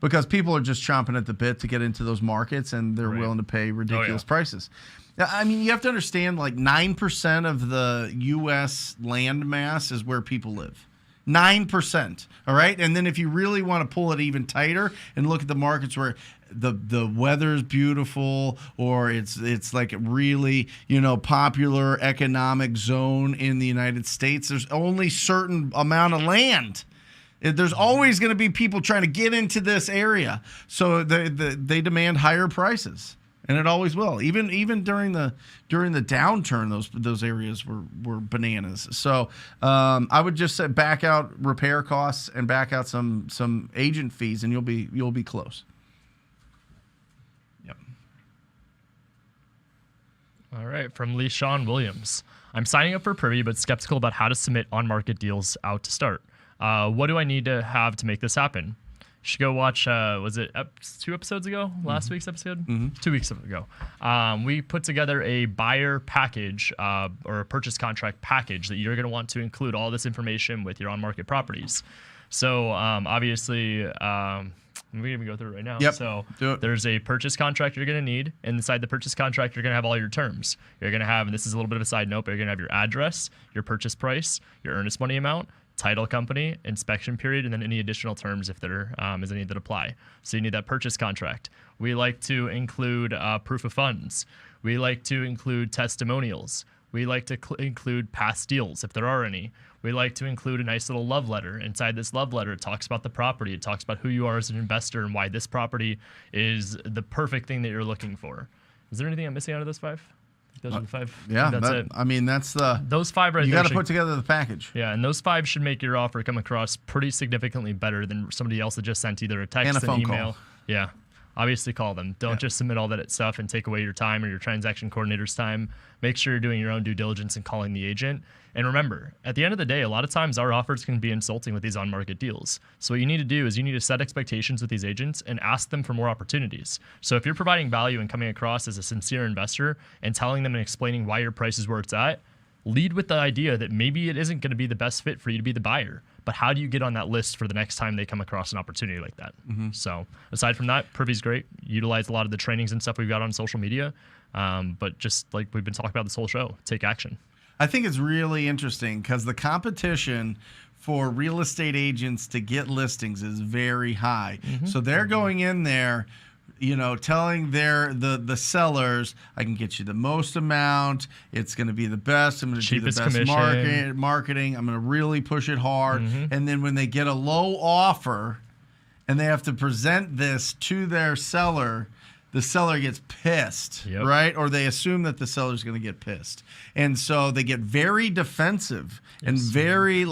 because people are just chomping at the bit to get into those markets, and they're willing to pay ridiculous prices. I mean, you have to understand, like 9% of the U.S. land mass is where people live. 9%. All right. And then if you really want to pull it even tighter and look at the markets where the weather's beautiful, or it's like a really, popular economic zone in the United States, there's only certain amount of land. There's always going to be people trying to get into this area. So they demand higher prices. And it always will. Even during the downturn, those areas were bananas. So I would just say back out repair costs and back out some agent fees, and you'll be close. Yep. All right, from Lee Sean Williams. I'm signing up for Privy, but skeptical about how to submit on-market deals out to start. What do I need to have to make this happen? You should go watch, was it 2 episodes ago? Last week's episode? 2 weeks ago. We put together a buyer package or a purchase contract package that you're going to want to include all this information with your on-market properties. So obviously, we can go through it right now. Yep. So Do it. there's a purchase contract you're going to need. Inside the purchase contract, you're going to have all your terms. You're going to have, and this is a little bit of a side note, but you're going to have your address, your purchase price, your earnest money amount, title company, inspection period, and then any additional terms if there is any that apply. So you need that purchase contract. We like to include proof of funds. We like to include testimonials. We like to include past deals if there are any. We like to include a nice little love letter. Inside this love letter, it talks about the property. It talks about who you are as an investor and why this property is the perfect thing that you're looking for. Is there anything I'm missing out of those 5? Those are the 5. Yeah, that's it. I mean, that's Those 5 right you there. got to put together the package. Yeah, and those 5 should make your offer come across pretty significantly better than somebody else that just sent either a text, And a phone email. call. Yeah, obviously call them. Don't just submit all that stuff and take away your time or your transaction coordinator's time. Make sure you're doing your own due diligence and calling the agent. And remember, at the end of the day, a lot of times our offers can be insulting with these on-market deals. So what you need to do is you need to set expectations with these agents and ask them for more opportunities. So if you're providing value and coming across as a sincere investor and telling them and explaining why your price is where it's at, lead with the idea that maybe it isn't going to be the best fit for you to be the buyer, but how do you get on that list for the next time they come across an opportunity like that? So aside from that, Privy's great. Utilize a lot of the trainings and stuff we've got on social media, but just like we've been talking about this whole show, take action. I think it's really interesting because the competition for real estate agents to get listings is very high. So they're going in there, telling the sellers, I can get you the most amount. It's going to be the best. I'm going to do the Cheapest best commission. marketing. I'm going to really push it hard. And then when they get a low offer and they have to present this to their seller, the seller gets pissed, right? Or they assume that the seller's going to get pissed. And so they get very defensive and very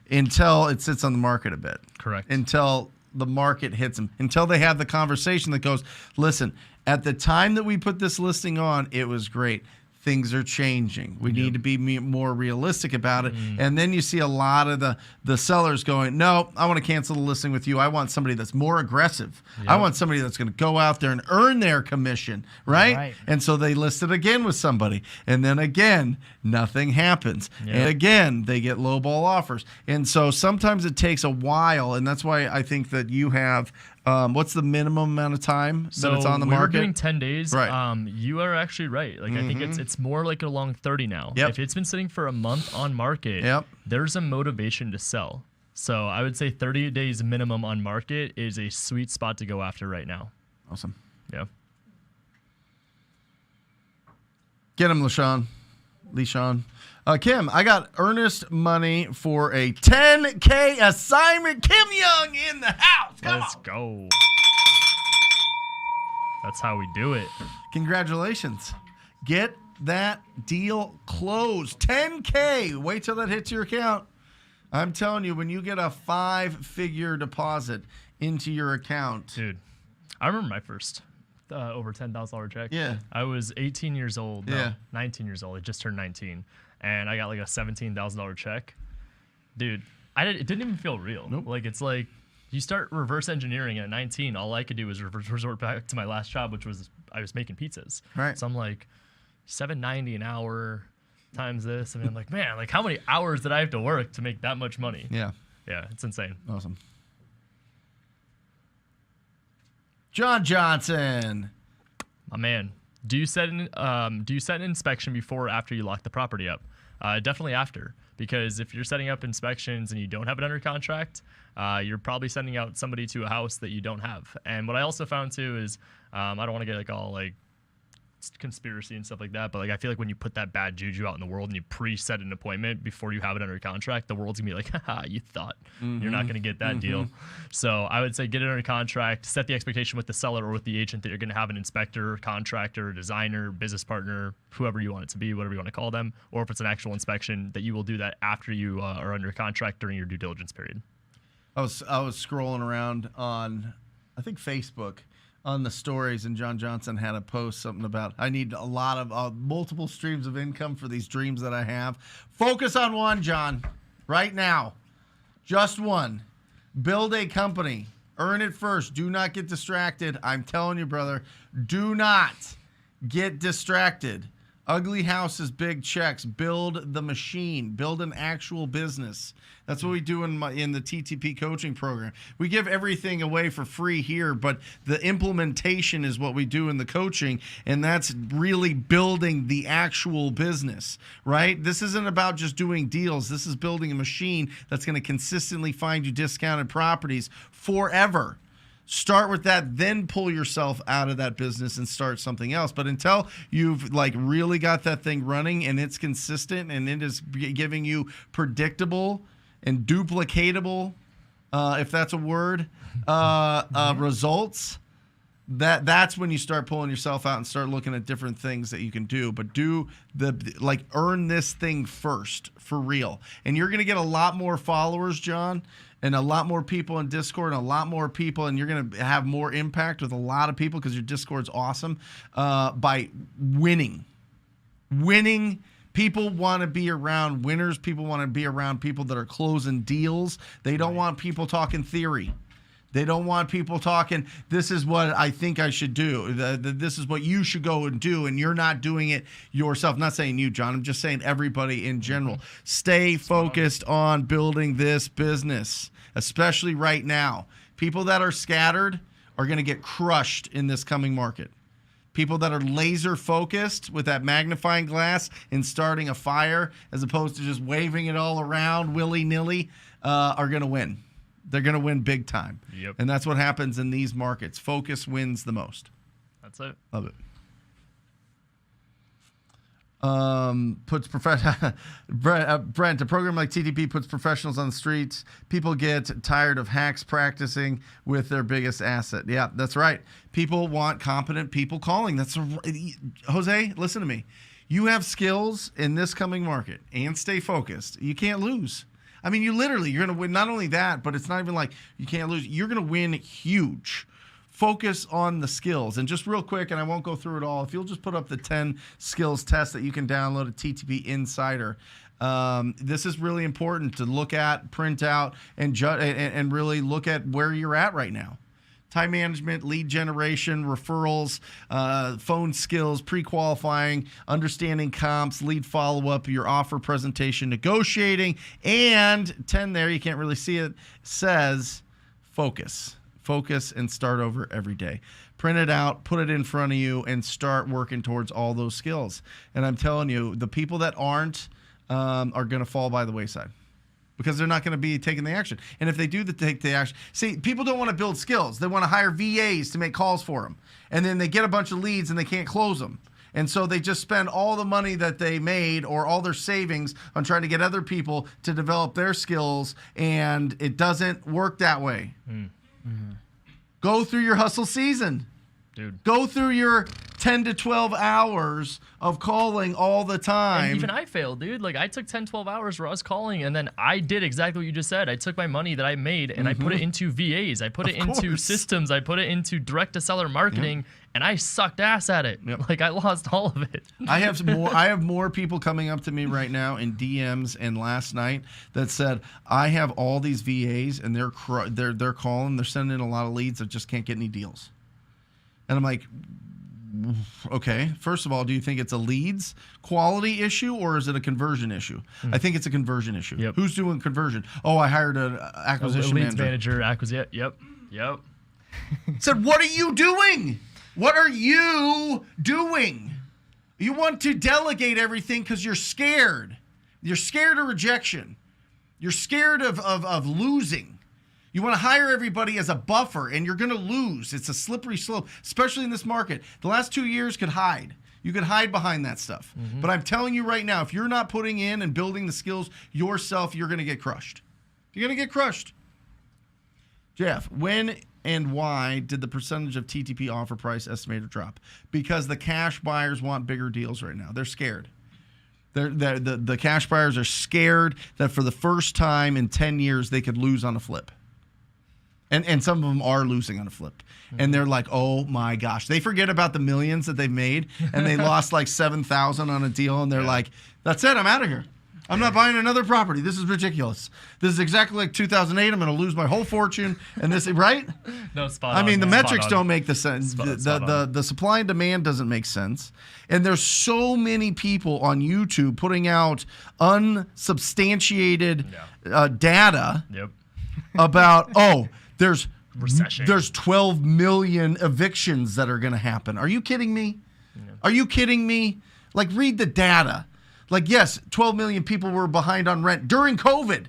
until it sits on the market a bit. Correct. Until the market hits them. Until they have the conversation that goes, listen, at the time that we put this listing on, it was great. Things are changing. We need to be more realistic about it. And then you see a lot of the sellers going, no, I want to cancel the listing with you. I want somebody that's more aggressive. I want somebody that's going to go out there and earn their commission, right? And so they list it again with somebody. And then again, nothing happens. And again, they get lowball offers. And so sometimes it takes a while. And that's why I think that you have what's the minimum amount of time that it's on the market? We're doing 10 days. Right. You are actually right. I think it's more like along 30 now. If it's been sitting for a month on market, there's a motivation to sell. So I would say 30 days minimum on market is a sweet spot to go after right now. Awesome. Yeah. Get him, LeSean. Kim, I got earnest money for a 10K assignment. Kim Young in the house. Let's go. That's how we do it. Congratulations. Get that deal closed. 10K. Wait till that hits your account. I'm telling you, when you get a 5-figure deposit into your account. Dude, I remember my first over $10,000 check. Yeah. I was 18 years old. No, Yeah. 19 years old. I just turned 19. And I got like a $17,000 check. Dude, it didn't even feel real. Nope. It's like you start reverse engineering at 19. All I could do was resort back to my last job, which was I was making pizzas. Right. So I'm like $7.90 an hour times this. And I'm like, man, how many hours did I have to work to make that much money? Yeah. Yeah, it's insane. Awesome. John Johnson. My man. Do you set an inspection before or after you lock the property up? Definitely after, because if you're setting up inspections and you don't have it under contract, you're probably sending out somebody to a house that you don't have. And what I also found too is I don't want to get all conspiracy and stuff like that, but I feel like when you put that bad juju out in the world and you pre-set an appointment before you have it under contract, the world's gonna be like, haha, you thought you're not gonna get that deal. So I would say get it under contract, set the expectation with the seller or with the agent that you're gonna have an inspector, contractor, designer, business partner, whoever you want it to be, whatever you want to call them, or if it's an actual inspection, that you will do that after you are under contract during your due diligence period. I was scrolling around on, I think, Facebook, on the stories, and John Johnson had a post something about I need a lot of multiple streams of income for these dreams that I have. Focus on one, John, right now. Just one. Build a company. Earn it first. Do not get distracted. I'm telling you, brother, do not get distracted. Ugly houses, big checks. Build the machine. Build an actual business. That's what we do in the TTP coaching program. We give everything away for free here, but the implementation is what we do in the coaching, and that's really building the actual business, right? This isn't about just doing deals. This is building a machine that's going to consistently find you discounted properties forever. Start with that, then pull yourself out of that business and start something else. But until you've really got that thing running and it's consistent and it is giving you predictable and duplicatable, if that's a word, results, that's when you start pulling yourself out and start looking at different things that you can do. But earn this thing first for real. And you're going to get a lot more followers, John, and a lot more people in Discord, and a lot more people, and you're going to have more impact with a lot of people because your Discord's awesome, by winning. Winning. People want to be around winners. People want to be around people that are closing deals. They don't want people talking theory. They don't want people talking, this is what I think I should do. This is what you should go and do, and you're not doing it yourself. I'm not saying you, John. I'm just saying everybody in general. Stay focused on building this business, especially right now. People that are scattered are going to get crushed in this coming market. People that are laser focused with that magnifying glass and starting a fire as opposed to just waving it all around willy-nilly are going to win. They're going to win big time. Yep. And that's what happens in these markets. Focus wins the most. That's it. Love it. Brent, a program like TTP puts professionals on the streets. People get tired of hacks practicing with their biggest asset. Yeah, that's right. People want competent people calling. Jose, listen to me. You have skills in this coming market and stay focused. You can't lose. I mean, you're going to win. Not only that, but it's not even like you can't lose. You're going to win huge. Focus on the skills. And just real quick, and I won't go through it all, if you'll just put up the 10 skills test that you can download at TTP Insider. This is really important to look at, print out, and really look at where you're at right now. Time management, lead generation, referrals, phone skills, pre-qualifying, understanding comps, lead follow-up, your offer presentation, negotiating, and 10 there, you can't really see it, says focus. Focus and start over every day. Print it out, put it in front of you, and start working towards all those skills. And I'm telling you, the people that aren't are going to fall by the wayside because they're not going to be taking the action. And if they do take the action, see, people don't want to build skills. They want to hire VAs to make calls for them. And then they get a bunch of leads and they can't close them. And so they just spend all the money that they made or all their savings on trying to get other people to develop their skills, and it doesn't work that way. Go through your hustle season. Dude. Go through your 10 to 12 hours of calling all the time. And even I failed, dude. Like, I took 10, 12 hours where I was calling, and then I did exactly what you just said. I took my money that I made, and I put it into VAs. I put it into systems. I put it into direct-to-seller marketing, and I sucked ass at it. Like, I lost all of it. I have more people coming up to me right now in DMs and last night that said, I have all these VAs, and they're calling. They're sending in a lot of leads that just can't get any deals. And I'm like, okay, first of all, do you think it's a leads quality issue or is it a conversion issue? I think it's a conversion issue. Yep. Who's doing conversion? Oh, I hired an acquisition leads manager. Yep. Said, what are you doing? What are you doing? You want to delegate everything because you're scared. You're scared of rejection. You're scared of losing. You want to hire everybody as a buffer, and you're going to lose. It's a slippery slope, especially in this market. The last 2 years could hide. You could hide behind that stuff. But I'm telling you right now, if you're not putting in and building the skills yourself, you're going to get crushed. You're going to get crushed. Jeff, when and why did the percentage of TTP offer price estimator drop? Because the cash buyers want bigger deals right now. They're scared. The cash buyers are scared that for the first time in 10 years, they could lose on a flip. And some of them are losing on a flip. And they're like, oh, my gosh. They forget about the millions that they've made, and they lost like 7,000 on a deal, and they're like, that's it. I'm out of here. I'm not buying another property. This is ridiculous. This is exactly like 2008. I'm going to lose my whole fortune. And this, right? No, spot I on. mean, the Spot metrics on. don't make the sense. The supply and demand doesn't make sense. And there's so many people on YouTube putting out unsubstantiated data about, there's recession. There's 12 million evictions that are going to happen. Are you kidding me? Are you kidding me? Like, read the data. Like, yes, 12 million people were behind on rent during COVID.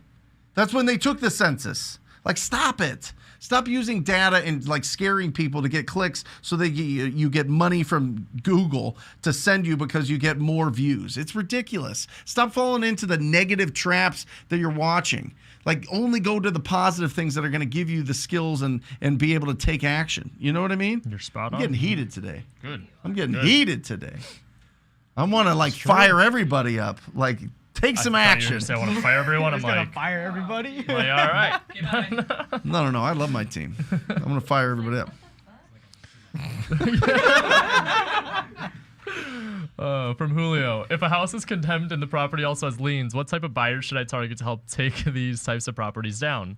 That's when they took the census. Like, stop it. Stop using data and, like, scaring people to get clicks so that you get money from Google to send you because you get more views. It's ridiculous. Stop falling into the negative traps that you're watching. Like, only go to the positive things that are going to give you the skills and be able to take action. You know what I mean? You're spot on. I'm getting heated today. Good. I'm getting heated today. I want to, like, fire everybody up. Like, take some action. I want to fire everyone. I'm He's gonna like, fire everybody. all right. No. I love my team. I'm going to fire everybody up. From Julio, if a house is condemned and the property also has liens, what type of buyers should I target to help take these types of properties down?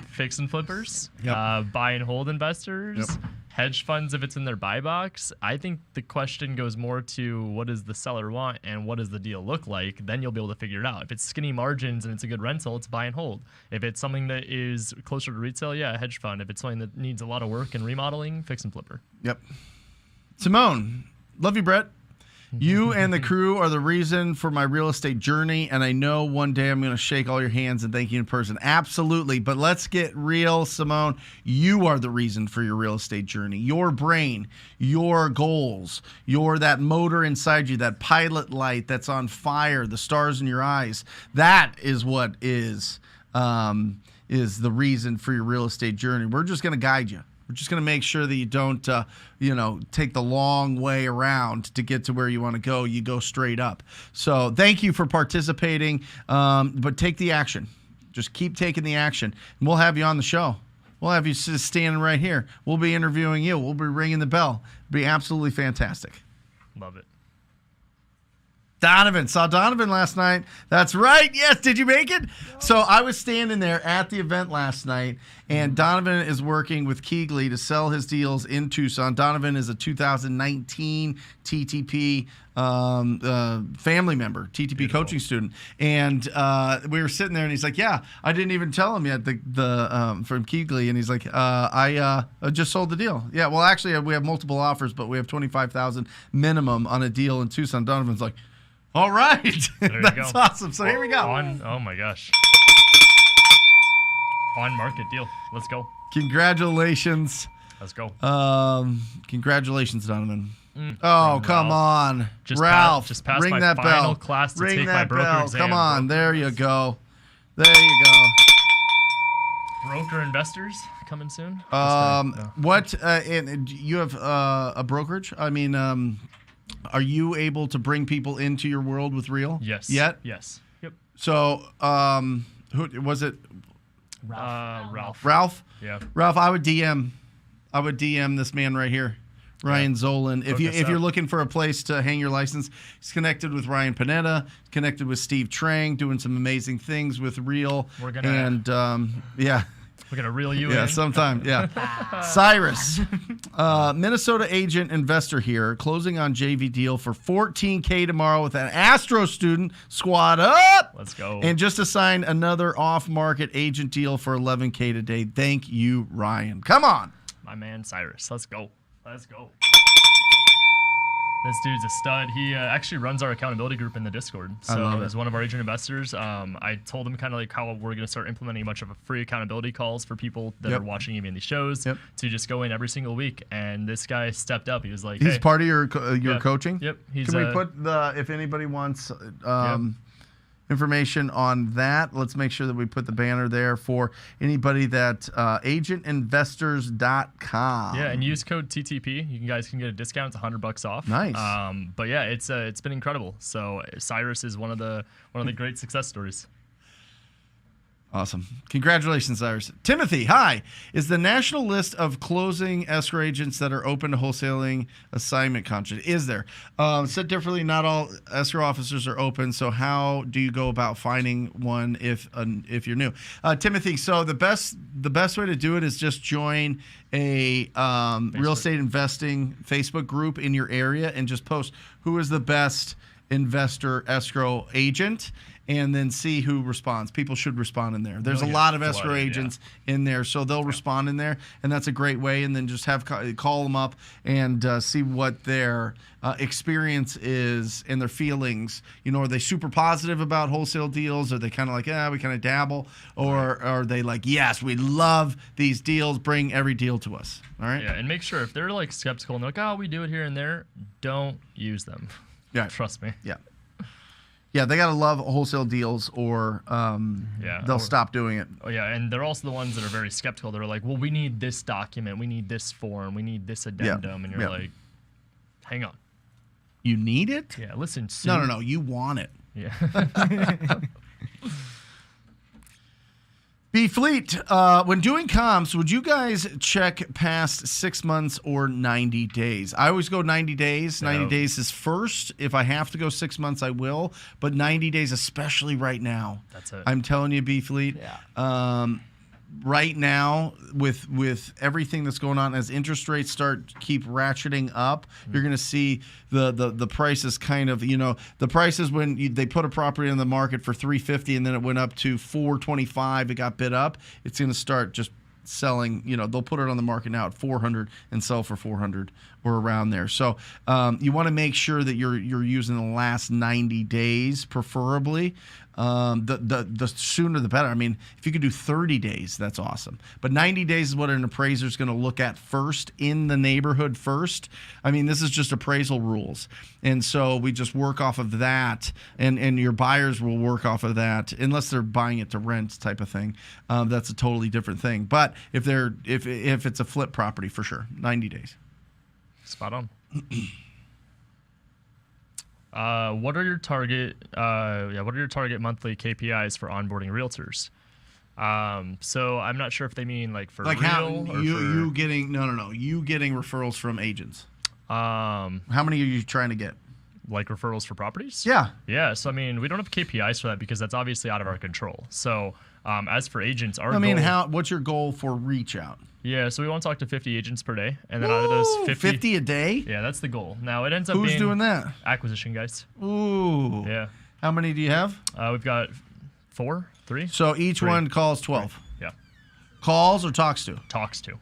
Fix and flippers, buy and hold investors, hedge funds if it's in their buy box. I think the question goes more to what does the seller want and what does the deal look like? Then you'll be able to figure it out. If it's skinny margins and it's a good rental, it's buy and hold. If it's something that is closer to retail, a hedge fund. If it's something that needs a lot of work and remodeling, fix and flipper. Yep. Simone, love you, Brett. You and the crew are the reason for my real estate journey, and I know one day I'm going to shake all your hands and thank you in person. Absolutely, but let's get real, Simone. You are the reason for your real estate journey. Your brain, your goals, that motor inside you, that pilot light that's on fire, the stars in your eyes. That is what is the reason for your real estate journey. We're just going to guide you. We're just going to make sure that you don't, take the long way around to get to where you want to go. You go straight up. So thank you for participating, but take the action. Just keep taking the action, and we'll have you on the show. We'll have you just standing right here. We'll be interviewing you. We'll be ringing the bell. It'll be absolutely fantastic. Love it. Donovan. Saw Donovan last night. That's right. Yes. Did you make it? So I was standing there at the event last night, and Donovan is working with Keegley to sell his deals in Tucson. Donovan is a 2019 TTP family member, TTP Beautiful. coaching student. And we were sitting there, and he's like, yeah, I didn't even tell him yet from Keegley. And he's like, I just sold the deal. Yeah, well, actually, we have multiple offers, but we have $25,000 minimum on a deal in Tucson. Donovan's like, all right. There you That's go. awesome. So here we go. Oh my gosh. On market deal. Let's go. Congratulations. Let's go. Congratulations, Donovan. Oh, Ring come Ralph. on. Just Ralph, just passed ring my that final bell. class to ring take that my broker bell. exam. Come on. Broker There you investors. go. There you go. Broker investors coming soon. What? And you have a brokerage? I mean, are you able to bring people into your world with Real? Yes. Yet? Yes. Yep. So, who was it? Ralph. Ralph? Yeah. Ralph, I would DM this man right here, Ryan Zolin. Hook us If you're up. looking for a place to hang your license, he's connected with Ryan Panetta, connected with Steve Trang, doing some amazing things with Real. We're gonna- and yeah. We're gonna reel you Yeah, in. sometime. Yeah. Cyrus, Minnesota agent investor here, closing on JV deal for $14K tomorrow with an Astro student. Squad up. Let's go. And just assigned another off-market agent deal for $11K today. Thank you, Ryan. Come on. My man Cyrus. Let's go. Let's go. This dude's a stud. He actually runs our accountability group in the Discord. I love So it. he's one of our agent investors. I told him kind of like how we're going to start implementing a bunch of free accountability calls for people that Yep. are watching even these shows Yep. to just go in every single week. And this guy stepped up. He was like, He's hey, part of your yeah. coaching? Yep. He's, Can we put if anybody wants information on that, let's make sure that we put the banner there for anybody that agentinvestors.com. Yeah, and use code TTP. You guys can get a discount. It's $100 off. Nice. But yeah, it's been incredible. So Cyrus is one of the great success stories. Awesome. Congratulations, Cyrus. Timothy, hi. Is the national list of closing escrow agents that are open to wholesaling assignment contract? Is there? Said differently, not all escrow officers are open, so how do you go about finding one if you're new? Timothy, so the best way to do it is just join a real estate investing Facebook group in your area and just post who is the best investor escrow agent, and then see who responds. People should respond in there. There's a lot of escrow agents in there, so they'll respond in there, and that's a great way. And then just call them up and see what their experience is and their feelings. You know, are they super positive about wholesale deals? Are they kind of like, we kind of dabble? Or are they like, yes, we love these deals, bring every deal to us? All right? Yeah, and make sure if they're like skeptical and they're like, oh, we do it here and there, don't use them. Yeah. Trust me. Yeah. Yeah, they got to love wholesale deals or they'll stop doing it. Oh, yeah, and they're also the ones that are very skeptical. They're like, well, we need this document, we need this form, we need this addendum. And you're like, hang on. You need it? Yeah, listen. No. You want it. Yeah. B Fleet, when doing comps, would you guys check past 6 months or 90 days? I always go 90 days. 90 days is first. If I have to go 6 months, I will. But 90 days, especially right now. That's it. I'm telling you, B Fleet. Yeah. Right now, with everything that's going on, as interest rates keep ratcheting up, you're going to see the prices kind of, the prices when they put a property on the market for $350 and then it went up to $425, it got bid up. It's going to start just selling, they'll put it on the market now at 400 and sell for 400 or around there. So you want to make sure that you're using the last 90 days, preferably. The sooner the better. I mean, if you could do 30 days, that's awesome. But 90 days is what an appraiser is going to look at first in the neighborhood first. I mean, this is just appraisal rules. And so we just work off of that, and your buyers will work off of that, unless they're buying it to rent type of thing. That's a totally different thing. But if it's a flip property, for sure, 90 days. Spot on. What are your target monthly KPIs for onboarding realtors? So I'm not sure if they mean like for like real how or you getting you getting referrals from agents. How many are you trying to get? Like referrals for properties? Yeah. So I mean, we don't have KPIs for that because that's obviously out of our control. So as for agents, what's your goal for reach out? Yeah, so we want to talk to 50 agents per day, and then out of those 50 a day? Yeah, that's the goal. Now it ends up Who's being doing that? Acquisition guys. Ooh. Yeah. How many do you have? We've got 3. So each one calls 12. Yeah. Calls or talks to? Talks to.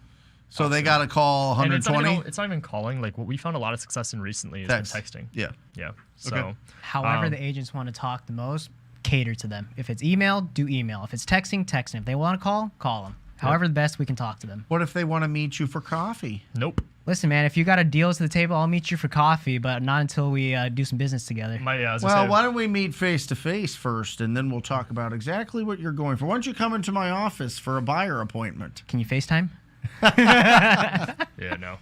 So they got to call 120? It's not even calling. Like what we found a lot of success in recently is in texting. Yeah. Yeah. So Okay. However, the agents want to talk the most, cater to them. If it's email, do email. If it's texting, text them. If they want to call them. However, the best we can talk to them. What if they want to meet you for coffee? Nope. Listen, man, if you got a deal to the table, I'll meet you for coffee, but not until we do some business together. Why don't we meet face to face first, and then we'll talk about exactly what you're going for. Why don't you come into my office for a buyer appointment? Can you FaceTime? Yeah, no.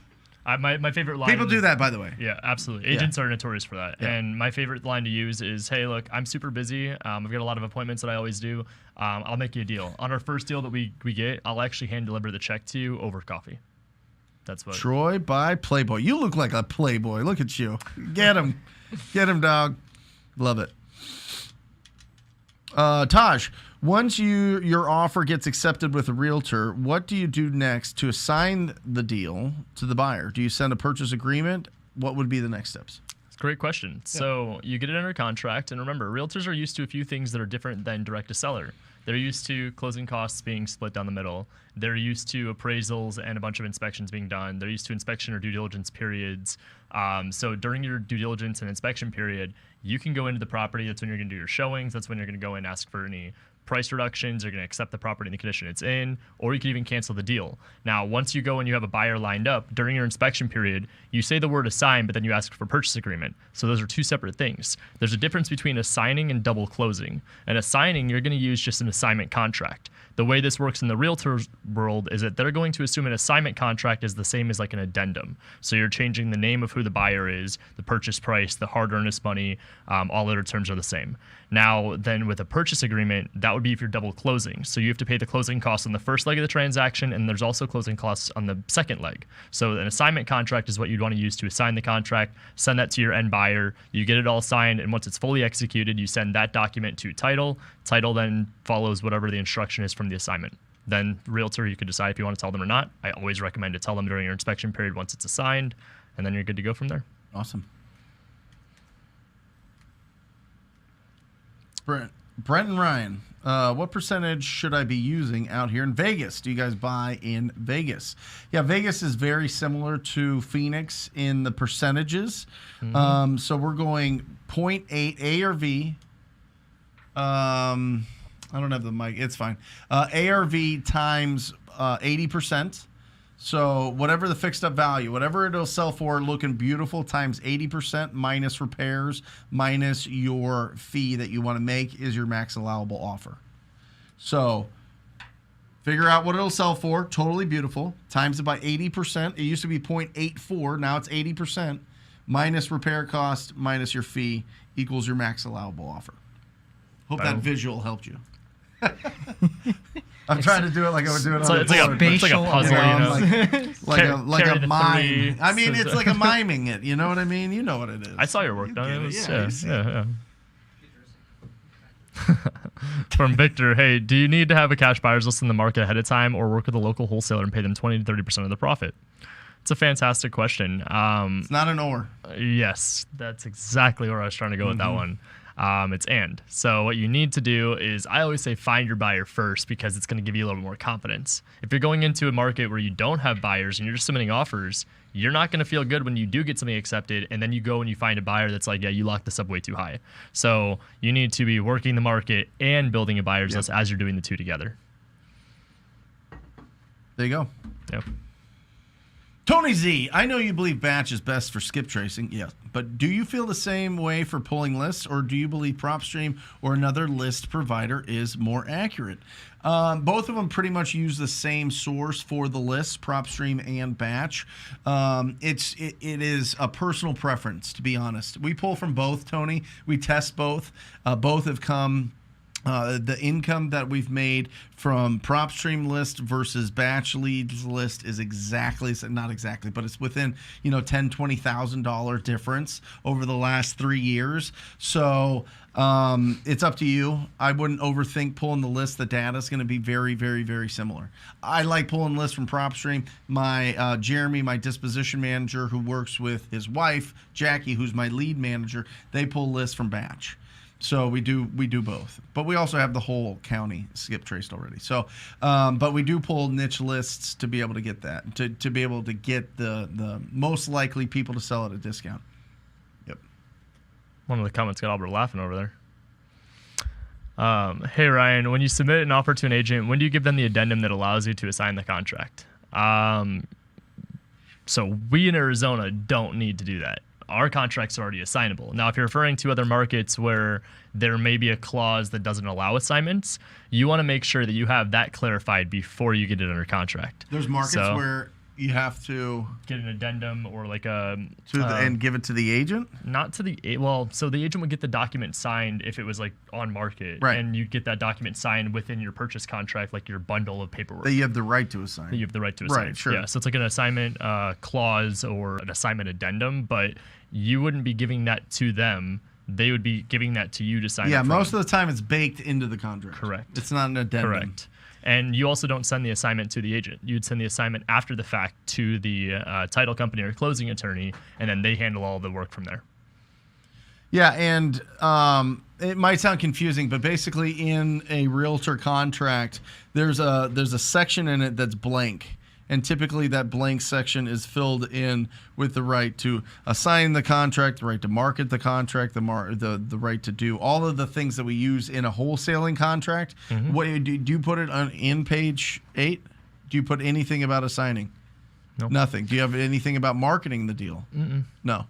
My favorite line. People do that, by the way. Yeah, absolutely. Agents are notorious for that. Yeah. And my favorite line to use is, "Hey, look, I'm super busy. I've got a lot of appointments that I always do. I'll make you a deal. On our first deal that we get, I'll actually hand deliver the check to you over coffee." That's what. Troy by Playboy. You look like a Playboy. Look at you. Get him. Get him, dog. Love it. Taj, once your offer gets accepted with a realtor, what do you do next to assign the deal to the buyer? Do you send a purchase agreement? What would be the next steps? Great question. Yeah. So you get it under contract, and remember, realtors are used to a few things that are different than direct to seller. They're used to closing costs being split down the middle. They're used to appraisals and a bunch of inspections being done. They're used to inspection or due diligence periods. So during your due diligence and inspection period, you can go into the property. That's when you're going to do your showings. That's when you're going to go and ask for any price reductions. You're going to accept the property in the condition it's in, or you can even cancel the deal. Now, once you go and you have a buyer lined up, during your inspection period, you say the word assign, but then you ask for purchase agreement. So those are two separate things. There's a difference between assigning and double closing. And assigning, you're going to use just an assignment contract. The way this works in the realtor's world is that they're going to assume an assignment contract is the same as like an addendum. So you're changing the name of who the buyer is, the purchase price, the hard earnest money, all other terms are the same. Now, then with a purchase agreement, that would be if you're double closing. So you have to pay the closing costs on the first leg of the transaction, and there's also closing costs on the second leg. So an assignment contract is what you'd want to use to assign the contract, send that to your end buyer, you get it all signed, and once it's fully executed, you send that document to title. Title then follows whatever the instruction is from the assignment. Then realtor, you can decide if you want to tell them or not. I always recommend to tell them during your inspection period once it's assigned, and then you're good to go from there. Awesome. Brent and Ryan, what percentage should I be using out here in Vegas? Do you guys buy in Vegas? Yeah, Vegas is very similar to Phoenix in the percentages. Mm-hmm. So we're going 0.8 ARV. I don't have the mic. It's fine. ARV times 80%. So whatever the fixed up value, whatever it'll sell for, looking beautiful, times 80% minus repairs, minus your fee that you want to make is your max allowable offer. So figure out what it'll sell for, totally beautiful, times it by 80%. It used to be 0.84, now it's 80%, minus repair cost, minus your fee, equals your max allowable offer. Hope that visual helped you. I'm trying to do it like I would do it on it's like a puzzle, you know? like a mime. I mean, it's like a miming it. You know what I mean? You know what it is. I saw your work done. It was, yeah. From Victor, hey, do you need to have a cash buyers list in the market ahead of time or work with a local wholesaler and pay them 20 to 30% of the profit? It's a fantastic question. It's not an or. Yes, that's exactly where I was trying to go with that one. It's and. So what you need to do is, I always say find your buyer first, because it's going to give you a little more confidence. If you're going into a market where you don't have buyers and you're just submitting offers, you're not going to feel good when you do get something accepted, and then you go and you find a buyer that's like, yeah, you locked this up way too high. So you need to be working the market and building a buyer's list as you're doing the two together. There you go. Yep. Tony Z, I know you believe batch is best for skip tracing, yes, but do you feel the same way for pulling lists, or do you believe PropStream or another list provider is more accurate? Both of them pretty much use the same source for the lists, PropStream and batch. It is a personal preference, to be honest. We pull from both, Tony. We test both. Both have come. The income that we've made from PropStream list versus batch leads list is not exactly, but it's within, $10,000, $20,000 difference over the last 3 years. So it's up to you. I wouldn't overthink pulling the list. The data is going to be very, very, very similar. I like pulling lists from PropStream. My Jeremy, my disposition manager, who works with his wife, Jackie, who's my lead manager, they pull lists from batch. So we do both, but we also have the whole county skip traced already. So, but we do pull niche lists to be able to get that, to be able to get the most likely people to sell at a discount. Yep. One of the comments got Albert laughing over there. Hey Ryan, when you submit an offer to an agent, when do you give them the addendum that allows you to assign the contract? So we in Arizona don't need to do that. Our contract's already assignable. Now, if you're referring to other markets where there may be a clause that doesn't allow assignments, you want to make sure that you have that clarified before you get it under contract. There's markets where you have to get an addendum or like a and give it to the agent. Not to the so the agent would get the document signed if it was like on market, right? And you get that document signed within your purchase contract, like your bundle of paperwork that you have the right to assign. Right, sure. Yeah, so it's like an assignment clause or an assignment addendum, but you wouldn't be giving that to them. They would be giving that to you to sign. Yeah, most of the time it's baked into the contract. Correct. It's not an addendum. Correct. And you also don't send the assignment to the agent. You'd send the assignment after the fact to the title company or closing attorney, and then they handle all the work from there. Yeah, and it might sound confusing, but basically in a realtor contract, there's a section in it that's blank. And typically that blank section is filled in with the right to assign the contract, the right to market the contract, the right to do all of the things that we use in a wholesaling contract. Mm-hmm. What do you put it on in page 8? Do you put anything about assigning? Nope. Nothing. Do you have anything about marketing the deal? Mm-mm. No.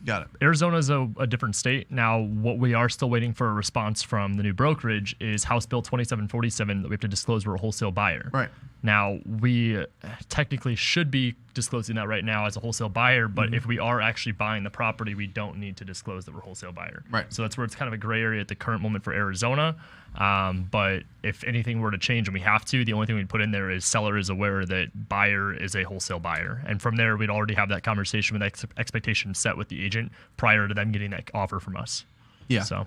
Got it. Arizona's a different state. Now, what we are still waiting for a response from the new brokerage is House Bill 2747 that we have to disclose we're a wholesale buyer. Right. Now, we technically should be disclosing that right now as a wholesale buyer, but Mm-hmm. if we are actually buying the property, we don't need to disclose that we're a wholesale buyer. Right. So that's where it's kind of a gray area at the current moment for Arizona. But if anything were to change and we have to, the only thing we'd put in there is seller is aware that buyer is a wholesale buyer. And from there, we'd already have that conversation with expectations set with the agent prior to them getting that offer from us. Yeah. So.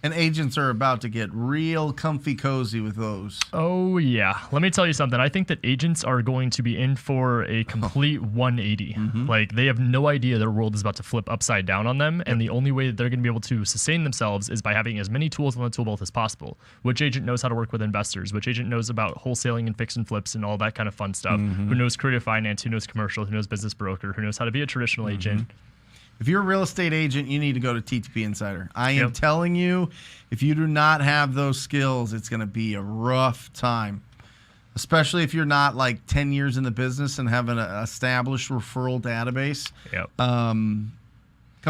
And agents are about to get real comfy cozy with those. Oh, yeah. Let me tell you something. I think that agents are going to be in for a complete 180. Mm-hmm. Like, they have no idea their world is about to flip upside down on them, and the only way that they're going to be able to sustain themselves is by having as many tools on the tool belt as possible. Which agent knows how to work with investors? Which agent knows about wholesaling and fix and flips and all that kind of fun stuff? Mm-hmm. Who knows creative finance? Who knows commercial? Who knows business broker? Who knows how to be a traditional agent? If you're a real estate agent, you need to go to TTP Insider. I am telling you, if you do not have those skills, it's going to be a rough time. Especially if you're not like 10 years in the business and have an established referral database. Yep. Come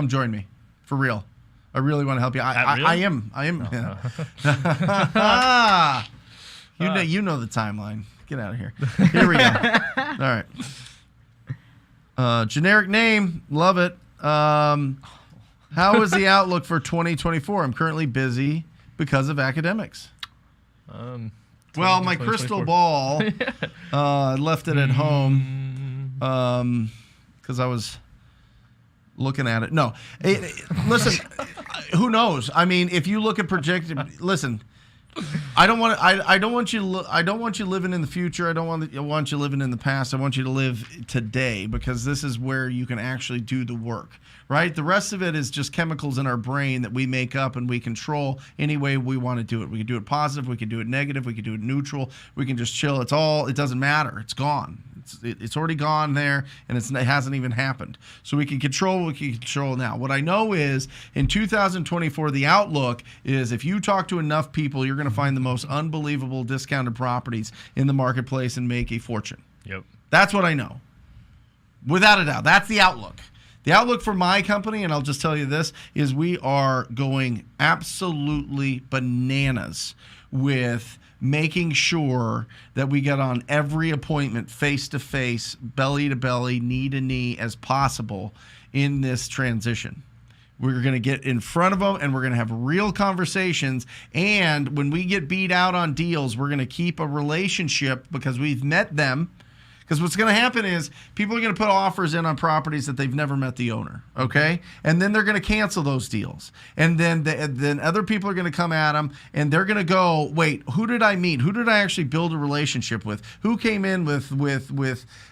join me. For real. I really want to help you. I am. Yeah. You know the timeline. Get out of here. Here we go. All right. Generic name. Love it. How is the outlook for 2024? I'm currently busy because of academics. Well, my crystal ball, I left it at home because I was looking at it. No, listen, who knows? I mean, if you look at projected, listen, I don't want. I don't want you. I don't want you living in the future. I don't want you living in the past. I want you to live today, because this is where you can actually do the work. Right. The rest of it is just chemicals in our brain that we make up and we control any way we want to do it. We can do it positive. We can do it negative. We can do it neutral. We can just chill. It doesn't matter. It's gone. It's already gone there, and it hasn't even happened. So we can control what we can control now. What I know is in 2024, the outlook is if you talk to enough people, you're going to find the most unbelievable discounted properties in the marketplace and make a fortune. Yep. That's what I know. Without a doubt. That's the outlook. The outlook for my company, and I'll just tell you this, is we are going absolutely bananas with making sure that we get on every appointment face-to-face, belly-to-belly, knee-to-knee as possible in this transition. We're going to get in front of them, and we're going to have real conversations. And when we get beat out on deals, we're going to keep a relationship because we've met them. Because what's going to happen is people are going to put offers in on properties that they've never met the owner, okay? And then they're going to cancel those deals. And then other people are going to come at them, and they're going to go, wait, who did I meet? Who did I actually build a relationship with? Who came in with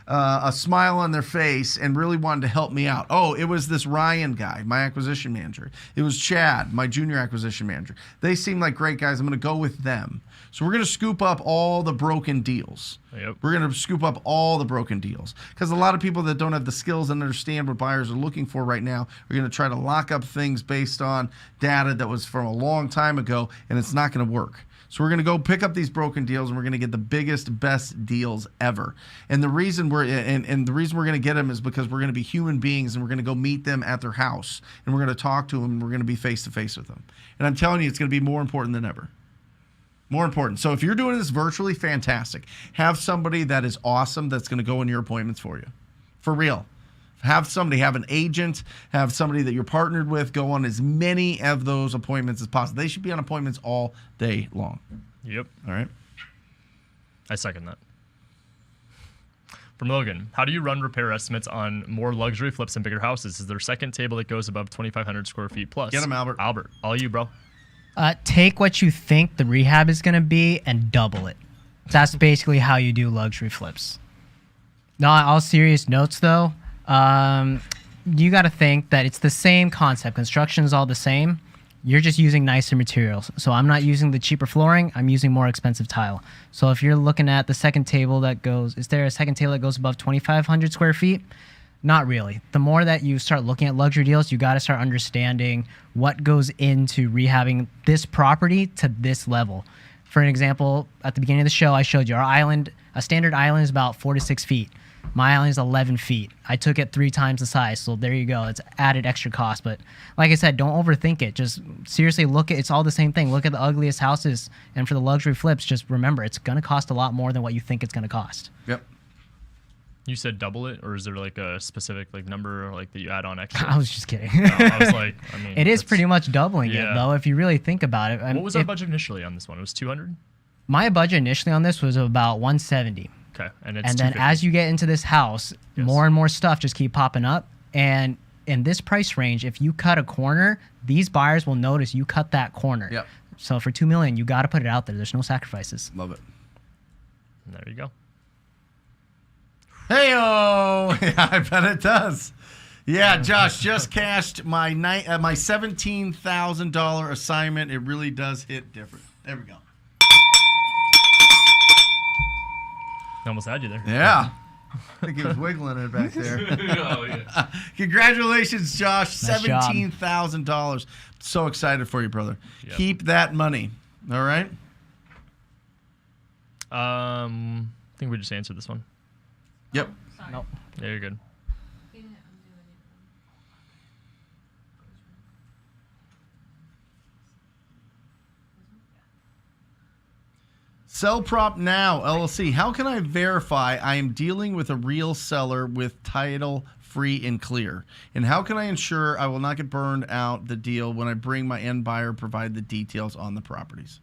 a smile on their face and really wanted to help me out? Oh, it was this Ryan guy, my acquisition manager. It was Chad, my junior acquisition manager. They seem like great guys. I'm going to go with them. So we're going to scoop up all the broken deals. Yep. We're going to scoop up all the broken deals, because a lot of people that don't have the skills and understand what buyers are looking for right now are going to try to lock up things based on data that was from a long time ago, and it's not going to work. So we're going to go pick up these broken deals, and we're going to get the biggest, best deals ever. And the reason we're going to get them is because we're going to be human beings, and we're going to go meet them at their house, and we're going to talk to them, and we're going to be face to face with them. And I'm telling you, it's going to be more important than ever. More important. So if you're doing this virtually, fantastic. Have somebody that is awesome that's going to go in your appointments for you. For real. Have an agent, have somebody that you're partnered with go on as many of those appointments as possible. They should be on appointments all day long. Yep. All right. I second that. From Logan, how do you run repair estimates on more luxury flips and bigger houses? Is there a second table that goes above 2,500 square feet plus? Get him, Albert. Albert, all you, bro. Take what you think the rehab is going to be and double it. That's basically how you do luxury flips. Not all serious notes, though. You got to think that it's the same concept. Construction is all the same. You're just using nicer materials. So I'm not using the cheaper flooring. I'm using more expensive tile. So if you're looking at the second table that goes, is there a second table that goes above 2,500 square feet? Not really. The more that you start looking at luxury deals, you got to start understanding what goes into rehabbing this property to this level. For an example, at the beginning of the show, I showed you our island. A standard island is about 4 to 6 feet. My island is 11 feet. I took it 3 times the size, so there you go. It's added extra cost. But like I said, don't overthink it. Just seriously look at, it's all the same thing. Look at the ugliest houses, and for the luxury flips, just remember, it's going to cost a lot more than what you think it's going to cost. Yep. You said double it, or is there like a specific like number like that you add on extra? I was just kidding. No, I was like, I mean, it is pretty much doubling it, Yeah. though, if you really think about it. What was our budget initially on this one? It was 200. My budget initially on this was about 170. Okay, and it's And then 250. as you get into this house, Yes. more and more stuff just keep popping up. And in this price range, if you cut a corner, these buyers will notice you cut that corner. Yep. So for $2 million, you got to put it out there. There's no sacrifices. Love it. There you go. Hey-oh! Yeah, I bet it does. Yeah, Josh just cashed my my $17,000 assignment. It really does hit different. There we go. I almost had you there. Yeah. I think he was wiggling it back there. Oh, yeah. Congratulations, Josh. Nice job. $17,000. So excited for you, brother. Yep. Keep that money. All right? I think we just answered this one. Yep. Sorry. Nope. Yeah, you're good. You didn't undo any of them. Sell Prop Now, LLC. How can I verify I am dealing with a real seller with title free and clear? And how can I ensure I will not get burned out the deal when I bring my end buyer, provide the details on the properties?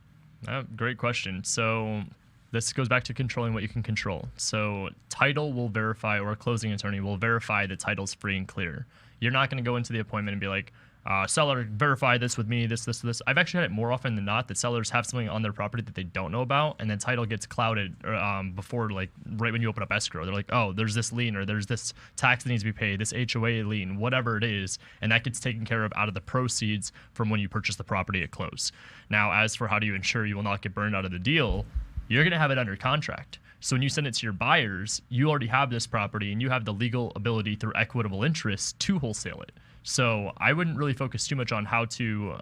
Great question. So this goes back to controlling what you can control. So title will verify, or a closing attorney will verify the title's free and clear. You're not going to go into the appointment and be like, seller, verify this with me, this. I've actually had it more often than not that sellers have something on their property that they don't know about, and then title gets clouded before, like, right when you open up escrow. They're like, oh, there's this lien, or there's this tax that needs to be paid, this HOA lien, whatever it is, and that gets taken care of out of the proceeds from when you purchase the property at close. Now, as for how do you ensure you will not get burned out of the deal, you're going to have it under contract. So when you send it to your buyers, you already have this property, and you have the legal ability through equitable interest to wholesale it. So I wouldn't really focus too much on how to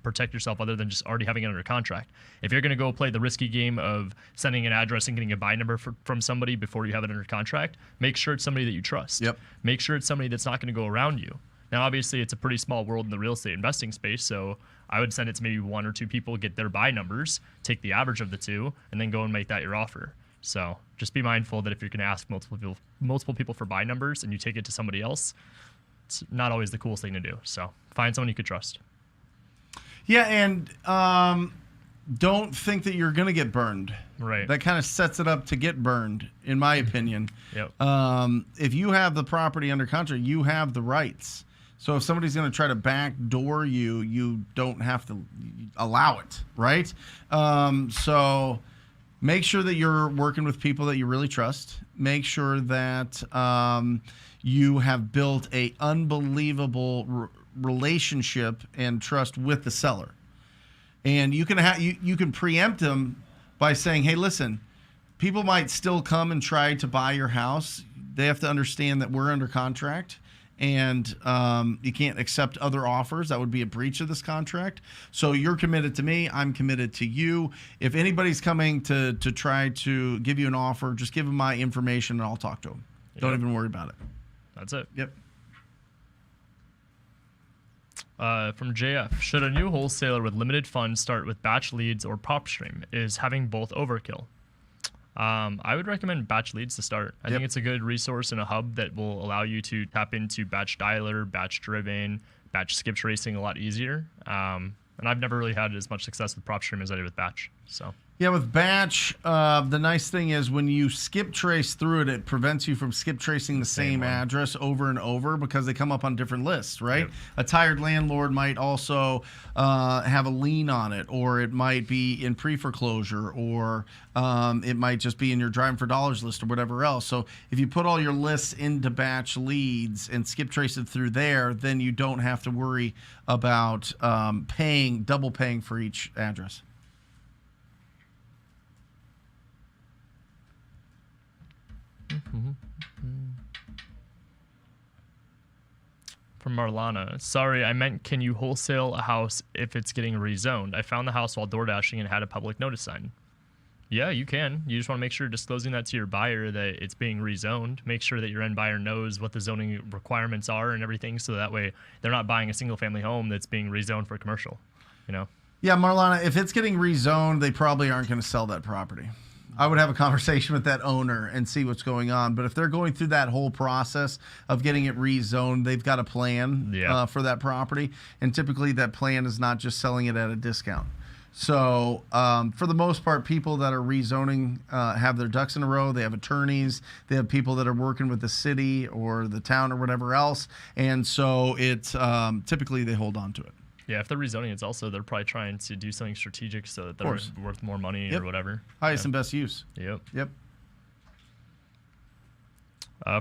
protect yourself other than just already having it under contract. If you're going to go play the risky game of sending an address and getting a buy number from somebody before you have it under contract, make sure it's somebody that you trust. Yep. Make sure it's somebody that's not going to go around you. Now, obviously, it's a pretty small world in the real estate investing space, so I would send it to maybe 1 or 2 people, get their buy numbers, take the average of the two, and then go and make that your offer. So just be mindful that if you're going to ask multiple people for buy numbers and you take it to somebody else, it's not always the coolest thing to do. So find someone you could trust. Yeah, and don't think that you're going to get burned. Right. That kind of sets it up to get burned, in my opinion. Yep. If you have the property under contract, you have the rights. So if somebody's going to try to backdoor you, you don't have to allow it, right? So make sure that you're working with people that you really trust. Make sure that you have built a unbelievable relationship and trust with the seller. And you can you can preempt them by saying, hey, listen, people might still come and try to buy your house. They have to understand that we're under contract, and you can't accept other offers. That would be a breach of this contract. So you're committed to me. I'm committed to you. If anybody's coming to try to give you an offer, just give them my information and I'll talk to them. Yep. Don't even worry about it. That's it. Yep. From JF, should a new wholesaler with limited funds start with batch leads or prop stream? Is having both overkill? I would recommend batch leads to start. I think it's a good resource and a hub that will allow you to tap into batch dialer, batch driven, batch skip tracing a lot easier. And I've never really had as much success with prop stream as I did with batch. So. Yeah, with batch, the nice thing is when you skip trace through it, it prevents you from skip tracing the same address over and over because they come up on different lists, right? Yep. A tired landlord might also have a lien on it, or it might be in pre-foreclosure, or it might just be in your driving for dollars list or whatever else. So if you put all your lists into batch leads and skip trace it through there, then you don't have to worry about double paying for each address. From Marlana, sorry, I meant can you wholesale a house if it's getting rezoned? I found the house while door dashing and had a public notice sign. Yeah, you can. You just want to make sure disclosing that to your buyer that it's being rezoned. Make sure that your end buyer knows what the zoning requirements are and everything, so that way they're not buying a single family home that's being rezoned for commercial, you know? Yeah, Marlana, if it's getting rezoned, they probably aren't going to sell that property. I would have a conversation with that owner and see what's going on. But if they're going through that whole process of getting it rezoned, they've got a plan for that property. And typically that plan is not just selling it at a discount. So for the most part, people that are rezoning have their ducks in a row. They have attorneys. They have people that are working with the city or the town or whatever else. And so it's typically they hold on to it. Yeah, if they're rezoning, it's also they're probably trying to do something strategic so that they're worth more money or whatever. Highest and best use. Yep.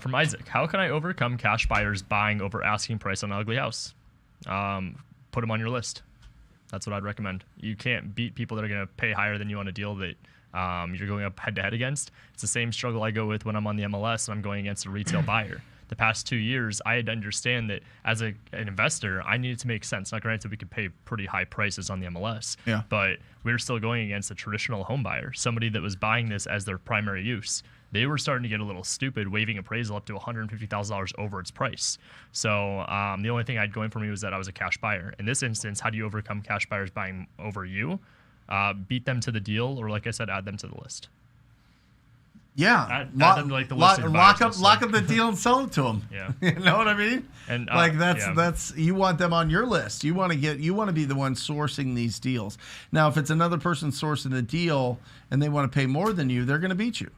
From Isaac, how can I overcome cash buyers buying over asking price on an ugly house? Put them on your list. That's what I'd recommend. You can't beat people that are going to pay higher than you on a deal that you're going up head-to-head against. It's the same struggle I go with when I'm on the MLS and I'm going against a retail buyer. The past 2 years, I had to understand that as an investor, I needed to make sense. Now, granted, we could pay pretty high prices on the MLS, but we were still going against a traditional home buyer, somebody that was buying this as their primary use. They were starting to get a little stupid, waiving appraisal up to $150,000 over its price. So the only thing I had going for me was that I was a cash buyer. In this instance, how do you overcome cash buyers buying over you? Beat them to the deal, or like I said, add them to the list. Yeah, add them to, like, the listed lock buyers up the deal and sell it to them. Yeah, you know what I mean. And like that's you want them on your list. You want to be the one sourcing these deals. Now, if it's another person sourcing the deal and they want to pay more than you, they're going to beat you.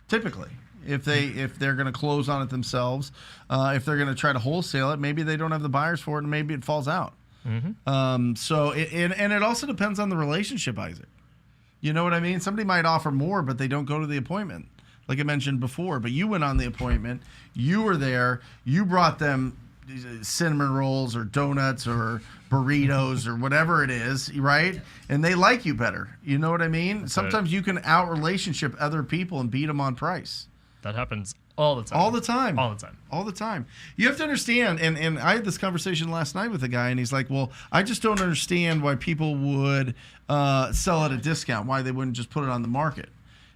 Typically, if they're going to close on it themselves. If they're going to try to wholesale it, maybe they don't have the buyers for it, and maybe it falls out. So it also depends on the relationship, Isaac. You know what I mean? Somebody might offer more, but they don't go to the appointment, like I mentioned before. But you went on the appointment. You were there. You brought them cinnamon rolls or donuts or burritos or whatever it is, right? And they like you better. You know what I mean? That's Sometimes you can out relationship other people and beat them on price. That happens all the time. All the time. All the time. All the time. You have to understand, and I had this conversation last night with a guy, and he's like, well, I just don't understand why people would sell at a discount, why they wouldn't just put it on the market.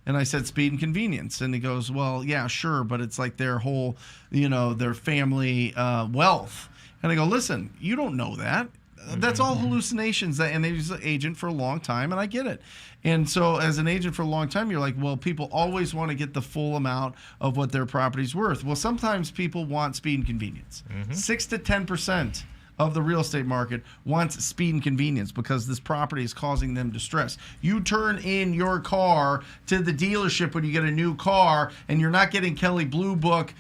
And I said, speed and convenience. And he goes, well, yeah, sure, but it's like their whole, their family wealth. And I go, listen, you don't know that. That's all hallucinations. And they was an agent for a long time, and I get it. And so as an agent for a long time, you're like, well, people always want to get the full amount of what their property's worth. Well, sometimes people want speed and convenience. 6 to 10% of the real estate market wants speed and convenience because this property is causing them distress. You turn in your car to the dealership when you get a new car, and you're not getting Kelley Blue Book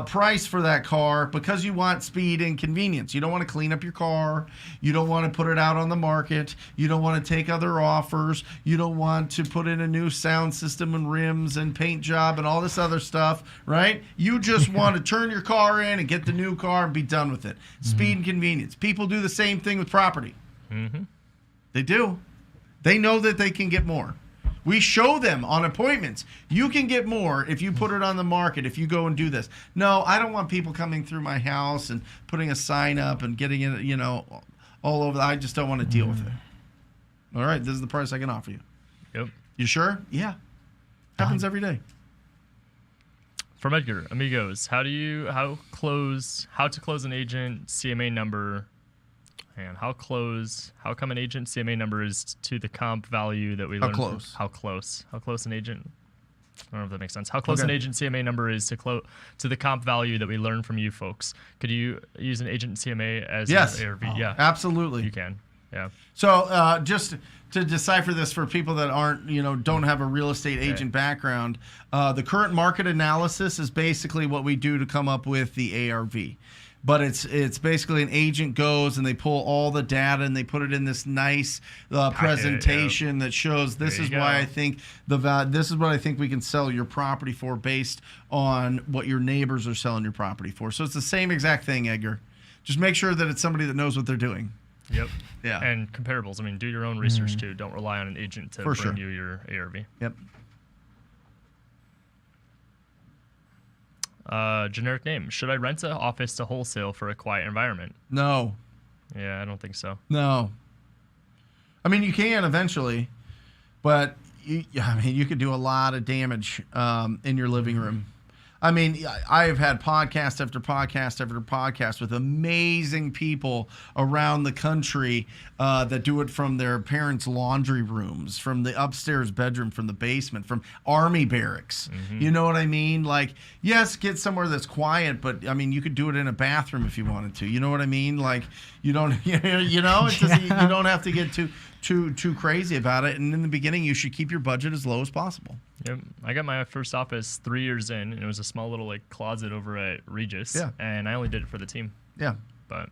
price for that car because you want speed and convenience. You don't want to clean up your car. You don't want to put it out on the market. You don't want to take other offers. You don't want to put in a new sound system and rims and paint job and all this other stuff, right? You just want to turn your car in and get the new car and be done with it. Speed and convenience. People do the same thing with property. They do. They know that they can get more. We show them on appointments. You can get more if you put it on the market, if you go and do this. No, I don't want people coming through my house and putting a sign up and getting it, all over. I just don't want to deal with it. All right, this is the price I can offer you. Yep. You sure? Yeah. Happens every day. From Edgar, amigos, how to close an agent CMA number, and how come an agent CMA number is to the comp value that we learned? How close an agent? I don't know if that makes sense. How close an agent CMA number is to the comp value that we learned from you folks. Could you use an agent CMA as an ARV? Yeah, absolutely. You can. Yeah. So just to decipher this for people that aren't, don't have a real estate agent background, the current market analysis is basically what we do to come up with the ARV. But it's basically an agent goes and they pull all the data and they put it in this nice presentation that shows this is why I think this is what I think we can sell your property for based on what your neighbors are selling your property for. So it's the same exact thing, Edgar. Just make sure that it's somebody that knows what they're doing. Yep. Yeah. And comparables. I mean, do your own research too. Don't rely on an agent to bring you your ARV. Yep. Generic name. Should I rent an office to wholesale for a quiet environment? No. Yeah, I don't think so. No. I mean, you can eventually, but you could do a lot of damage in your living room. I mean, I've had podcast after podcast after podcast with amazing people around the country that do it from their parents' laundry rooms, from the upstairs bedroom, from the basement, from army barracks. You know what I mean? Like, yes, get somewhere that's quiet, but I mean, you could do it in a bathroom if you wanted to. You know what I mean? Like, you don't, it doesn't, you don't have to get too crazy about it. And in the beginning, you should keep your budget as low as possible. Yep. I got my first office 3 years in, and it was a small little closet over at Regis. Yeah. And I only did it for the team. Yeah. But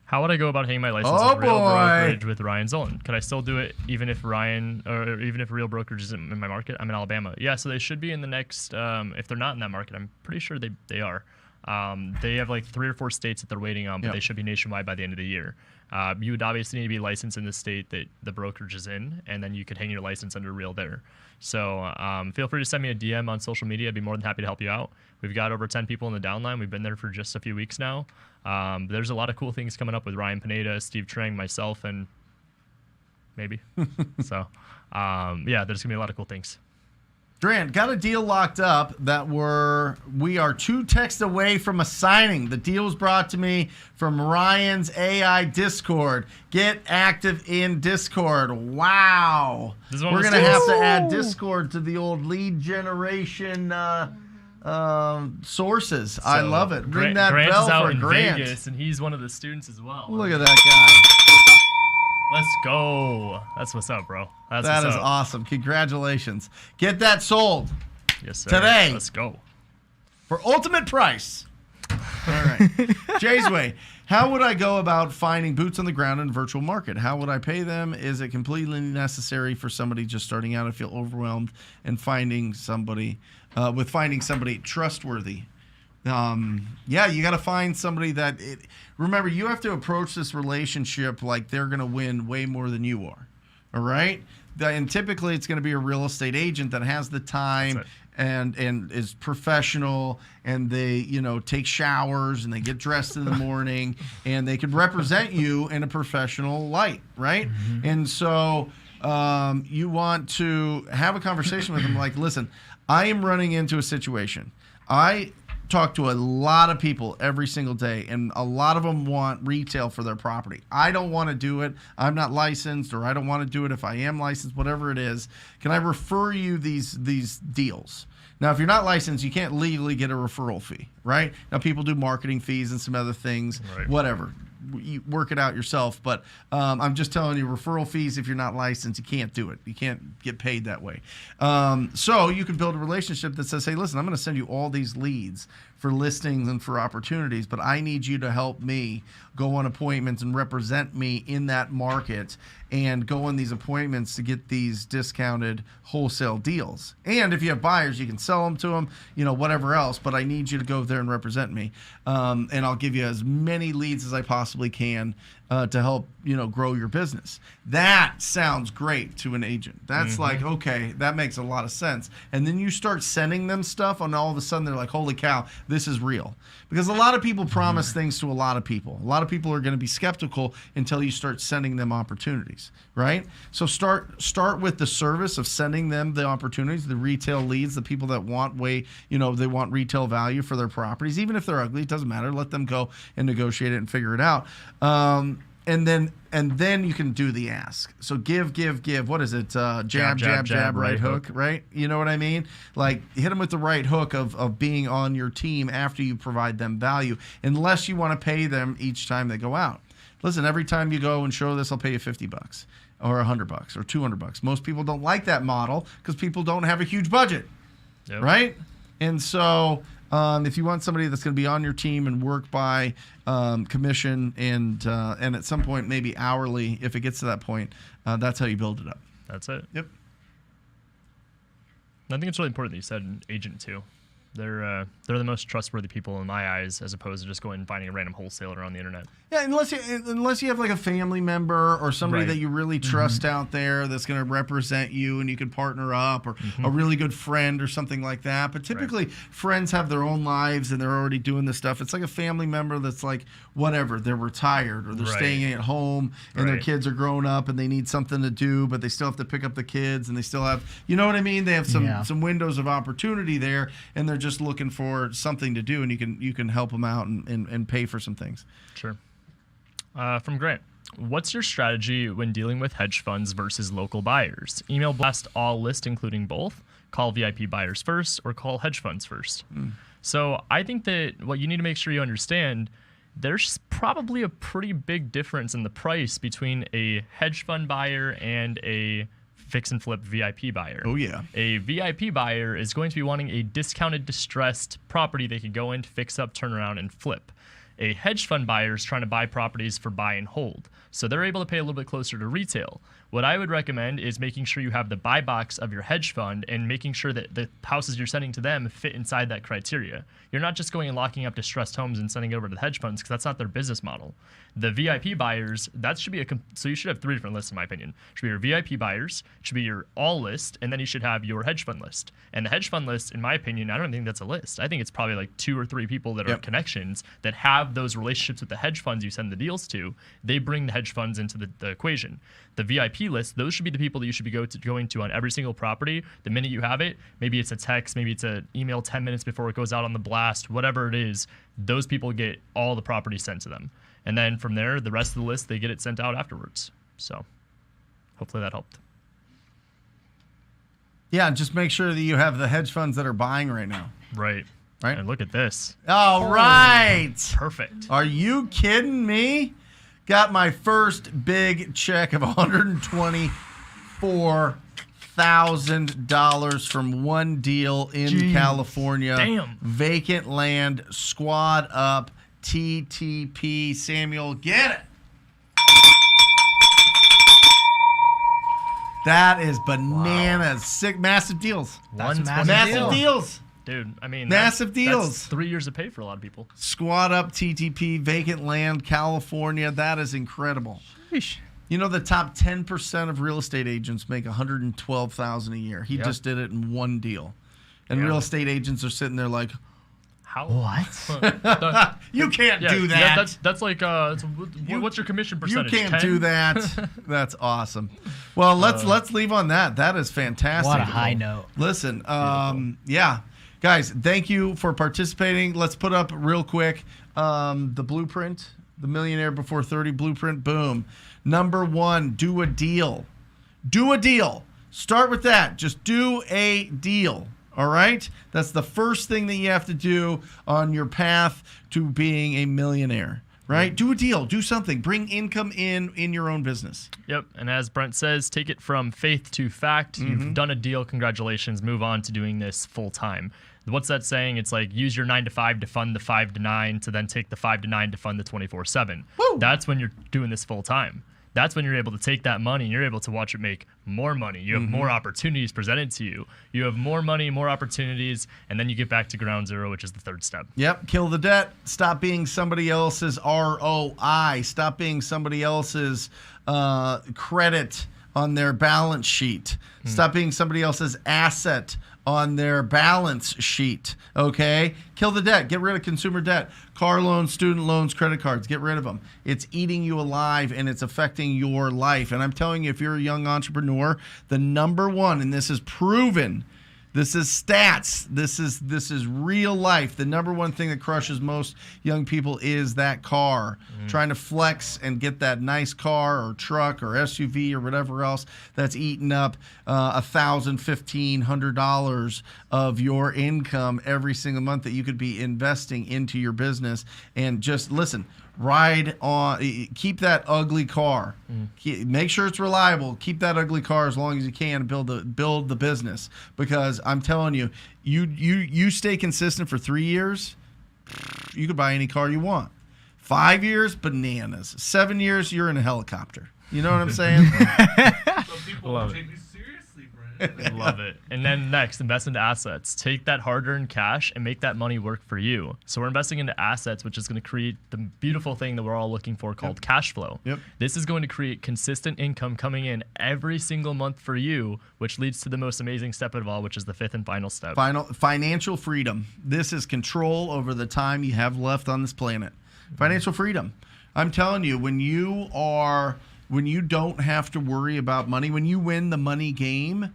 how would I go about hanging my license as real brokerage with Ryan Zolin? Could I still do it even if real brokerage isn't in my market? I'm in Alabama. Yeah. So they should be in the next. If they're not in that market, I'm pretty sure they are. They have 3 or 4 states that they're waiting on, but they should be nationwide by the end of the year. You would obviously need to be licensed in the state that the brokerage is in, and then you could hang your license under real there. So feel free to send me a DM on social media. I'd be more than happy to help you out. We've got over 10 people in the downline. We've been there for just a few weeks now. There's a lot of cool things coming up with Ryan Pineda, Steve Trang, myself, and maybe. So, there's going to be a lot of cool things. Grant, got a deal locked up that we are 2 texts away from a signing. The deal was brought to me from Ryan's AI Discord. Get active in Discord. Wow. We're going to have to add Discord to the old lead generation sources. So I love it. Ring that Grant bell is out for in Grant. Vegas, and he's one of the students as well. Look at that guy. Let's go. That's what's up, bro. That is awesome. Congratulations. Get that sold. Yes, sir. Today. Let's go. For ultimate price. All right. Jay's Way. How would I go about finding boots on the ground in a virtual market? How would I pay them? Is it completely necessary for somebody just starting out? I feel overwhelmed and finding somebody trustworthy. Yeah, you got to find somebody that remember, you have to approach this relationship like they're going to win way more than you are. All right? And typically it's going to be a real estate agent that has the time and is professional, and they, take showers and they get dressed in the morning and they could represent you in a professional light, right? Mm-hmm. And so you want to have a conversation with them like, listen, I am running into a situation. I talk to a lot of people every single day, and a lot of them want retail for their property. I don't want to do it. I'm not licensed, or I don't want to do it if I am licensed, whatever it is. Can I refer you these deals? Now, if you're not licensed, you can't legally get a referral fee, right? Now, people do marketing fees and some other things, whatever. You work it out yourself, but I'm just telling you, referral fees, if you're not licensed, you can't do it. You can't get paid that way. So you can build a relationship that says, hey, listen, I'm going to send you all these leads for listings and for opportunities, but I need you to help me go on appointments and represent me in that market and go on these appointments to get these discounted wholesale deals. And if you have buyers, you can sell them to them, whatever else, but I need you to go there and represent me. And I'll give you as many leads as I possibly can to help, grow your business. That sounds great to an agent. That's like, okay, that makes a lot of sense. And then you start sending them stuff, and all of a sudden they're like, holy cow, this is real. Because a lot of people promise things to a lot of people. A lot of people are going to be skeptical until you start sending them opportunities, right? So start with the service of sending them the opportunities, the retail leads, the people that want they want retail value for their properties. Even if they're ugly, it doesn't matter. Let them go and negotiate it and figure it out. And then you can do the ask. So give. What is it? Jab, right hook, right? You know what I mean? Like, hit them with the right hook of being on your team after you provide them value, unless you want to pay them each time they go out. Listen, every time you go and show this, I'll pay you $50 or $100 or $200. Most people don't like that model because people don't have a huge budget, right? And so if you want somebody that's going to be on your team and work by commission and at some point maybe hourly, if it gets to that point, that's how you build it up. That's it. Yep. I think it's really important that you said an agent too. They're the most trustworthy people in my eyes, as opposed to just going and finding a random wholesaler on the internet. Yeah, unless you have like a family member or somebody that you really trust out there that's going to represent you and you can partner up, or a really good friend or something like that. But typically friends have their own lives and they're already doing this stuff. It's like a family member that's like, whatever, they're retired or they're staying at home and their kids are grown up and they need something to do, but they still have to pick up the kids and they still have, you know what I mean? They have some windows of opportunity there, and they're just looking for something to do, and you can help them out and pay for some things. Sure. From Grant, what's your strategy when dealing with hedge funds versus local buyers? Email blast all list, including both, call VIP buyers first, or call hedge funds first. So I think that what you need to make sure you understand, there's probably a pretty big difference in the price between a hedge fund buyer and a fix and flip VIP buyer. Oh, yeah. A VIP buyer is going to be wanting a discounted, distressed property they can go in, fix up, turn around, and flip. A hedge fund buyer is trying to buy properties for buy and hold. So they're able to pay a little bit closer to retail. What I would recommend is making sure you have the buy box of your hedge fund and making sure that the houses you're sending to them fit inside that criteria. You're not just going and locking up distressed homes and sending it over to the hedge funds, because that's not their business model. The VIP buyers, that should be so you should have 3 different lists in my opinion. It should be your VIP buyers, it should be your all list, and then you should have your hedge fund list. And the hedge fund list, in my opinion, I don't think that's a list. I think it's probably like 2 or 3 people that are connections that have those relationships with the hedge funds you send the deals to. They bring the hedge funds into the equation. The VIP list, those should be the people that you should be going to on every single property. The minute you have it, maybe it's a text, maybe it's an email 10 minutes before it goes out on the blast, whatever it is, those people get all the properties sent to them. And then from there, the rest of the list, they get it sent out afterwards. So hopefully that helped. Yeah, just make sure that you have the hedge funds that are buying right now. Right. And look at this. All right. Perfect. Are you kidding me? Got my first big check of $124,000. $10,000 from one deal in California. Damn. Vacant land, squad up, TTP. Samuel, get it. That is bananas. Wow. Sick, massive deals. That's Massive deals. Dude, I mean, massive deals. That's 3 years of pay for a lot of people. Squad up, TTP, vacant land, California. That is incredible. Sheesh. You know, the top 10% of real estate agents make $112,000 a year. He just did it in one deal. And real estate agents are sitting there like, how? What? You can't do that. Yeah, that's like, what's your commission percentage? You can't 10? do that. That's awesome. Well, let's leave on that. That is fantastic. What a high note. Listen, yeah. Guys, thank you for participating. Let's put up real quick the blueprint, the Millionaire Before 30 blueprint. Boom. Number 1, do a deal. Do a deal. Start with that. Just do a deal. All right? That's the first thing that you have to do on your path to being a millionaire. Right? Do a deal. Do something. Bring income in your own business. Yep. And as Brent says, take it from faith to fact. You've done a deal. Congratulations. Move on to doing this full time. What's that saying? It's like use your 9 to 5 to fund the 5 to 9 to then take the 5 to 9 to fund the 24/7. That's when you're doing this full time. That's when you're able to take that money and you're able to watch it make more money. You have more opportunities presented to you. You have more money, more opportunities, and then you get back to ground zero, which is the third step. Yep. Kill the debt. Stop being somebody else's ROI. Stop being somebody else's credit on their balance sheet. Stop being somebody else's asset on their balance sheet. Okay? Kill the debt. Get rid of consumer debt. Car loans, student loans, credit cards. Get rid of them. It's eating you alive and it's affecting your life. And I'm telling you, if you're a young entrepreneur, the number one, and this is proven, this is stats, this is real life. The number one thing that crushes most young people is that car. Trying to flex and get that nice car or truck or SUV or whatever else that's eating up $1,000, $1,500 of your income every single month that you could be investing into your business. And just listen, ride on, keep that ugly car. Make sure it's reliable. Keep that ugly car as long as you can and build the business. Because I'm telling you, you stay consistent for 3 years, you could buy any car you want. 5 years, bananas. 7 years, you're in a helicopter. You know what I'm saying? Some people won't take me seriously, Brent. Love it. And then next, invest into assets. Take that hard-earned cash and make that money work for you. So we're investing into assets, which is going to create the beautiful thing that we're all looking for called cash flow. This is going to create consistent income coming in every single month for you, which leads to the most amazing step of all, which is the fifth and final step. Financial freedom. This is control over the time you have left on this planet. Financial freedom. I'm telling you, when you don't have to worry about money, when you win the money game,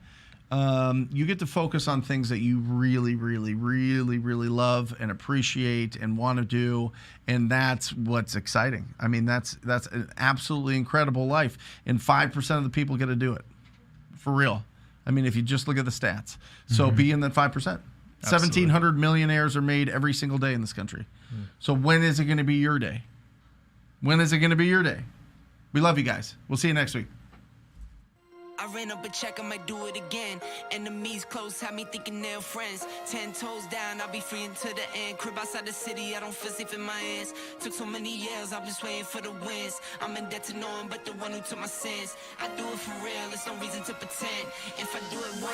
you get to focus on things that you really, really, really, really love and appreciate and want to do, and that's what's exciting. I mean, that's an absolutely incredible life, and 5% of the people get to do it, for real. I mean, if you just look at the stats. So be in that 5%. Absolutely. 1,700 millionaires are made every single day in this country. So when is it going to be your day? When is it going to be your day? We love you guys. We'll see you next week. I ran up a check, I might do it again. Enemies close, had me thinking they're friends. 10 toes down, I'll be free until the end. Crib outside the city, I don't feel safe in my hands. Took so many years, I'm just waiting for the wins. I'm in debt to no one but the one who took my sins. I do it for real, there's no reason to pretend. If I do it once,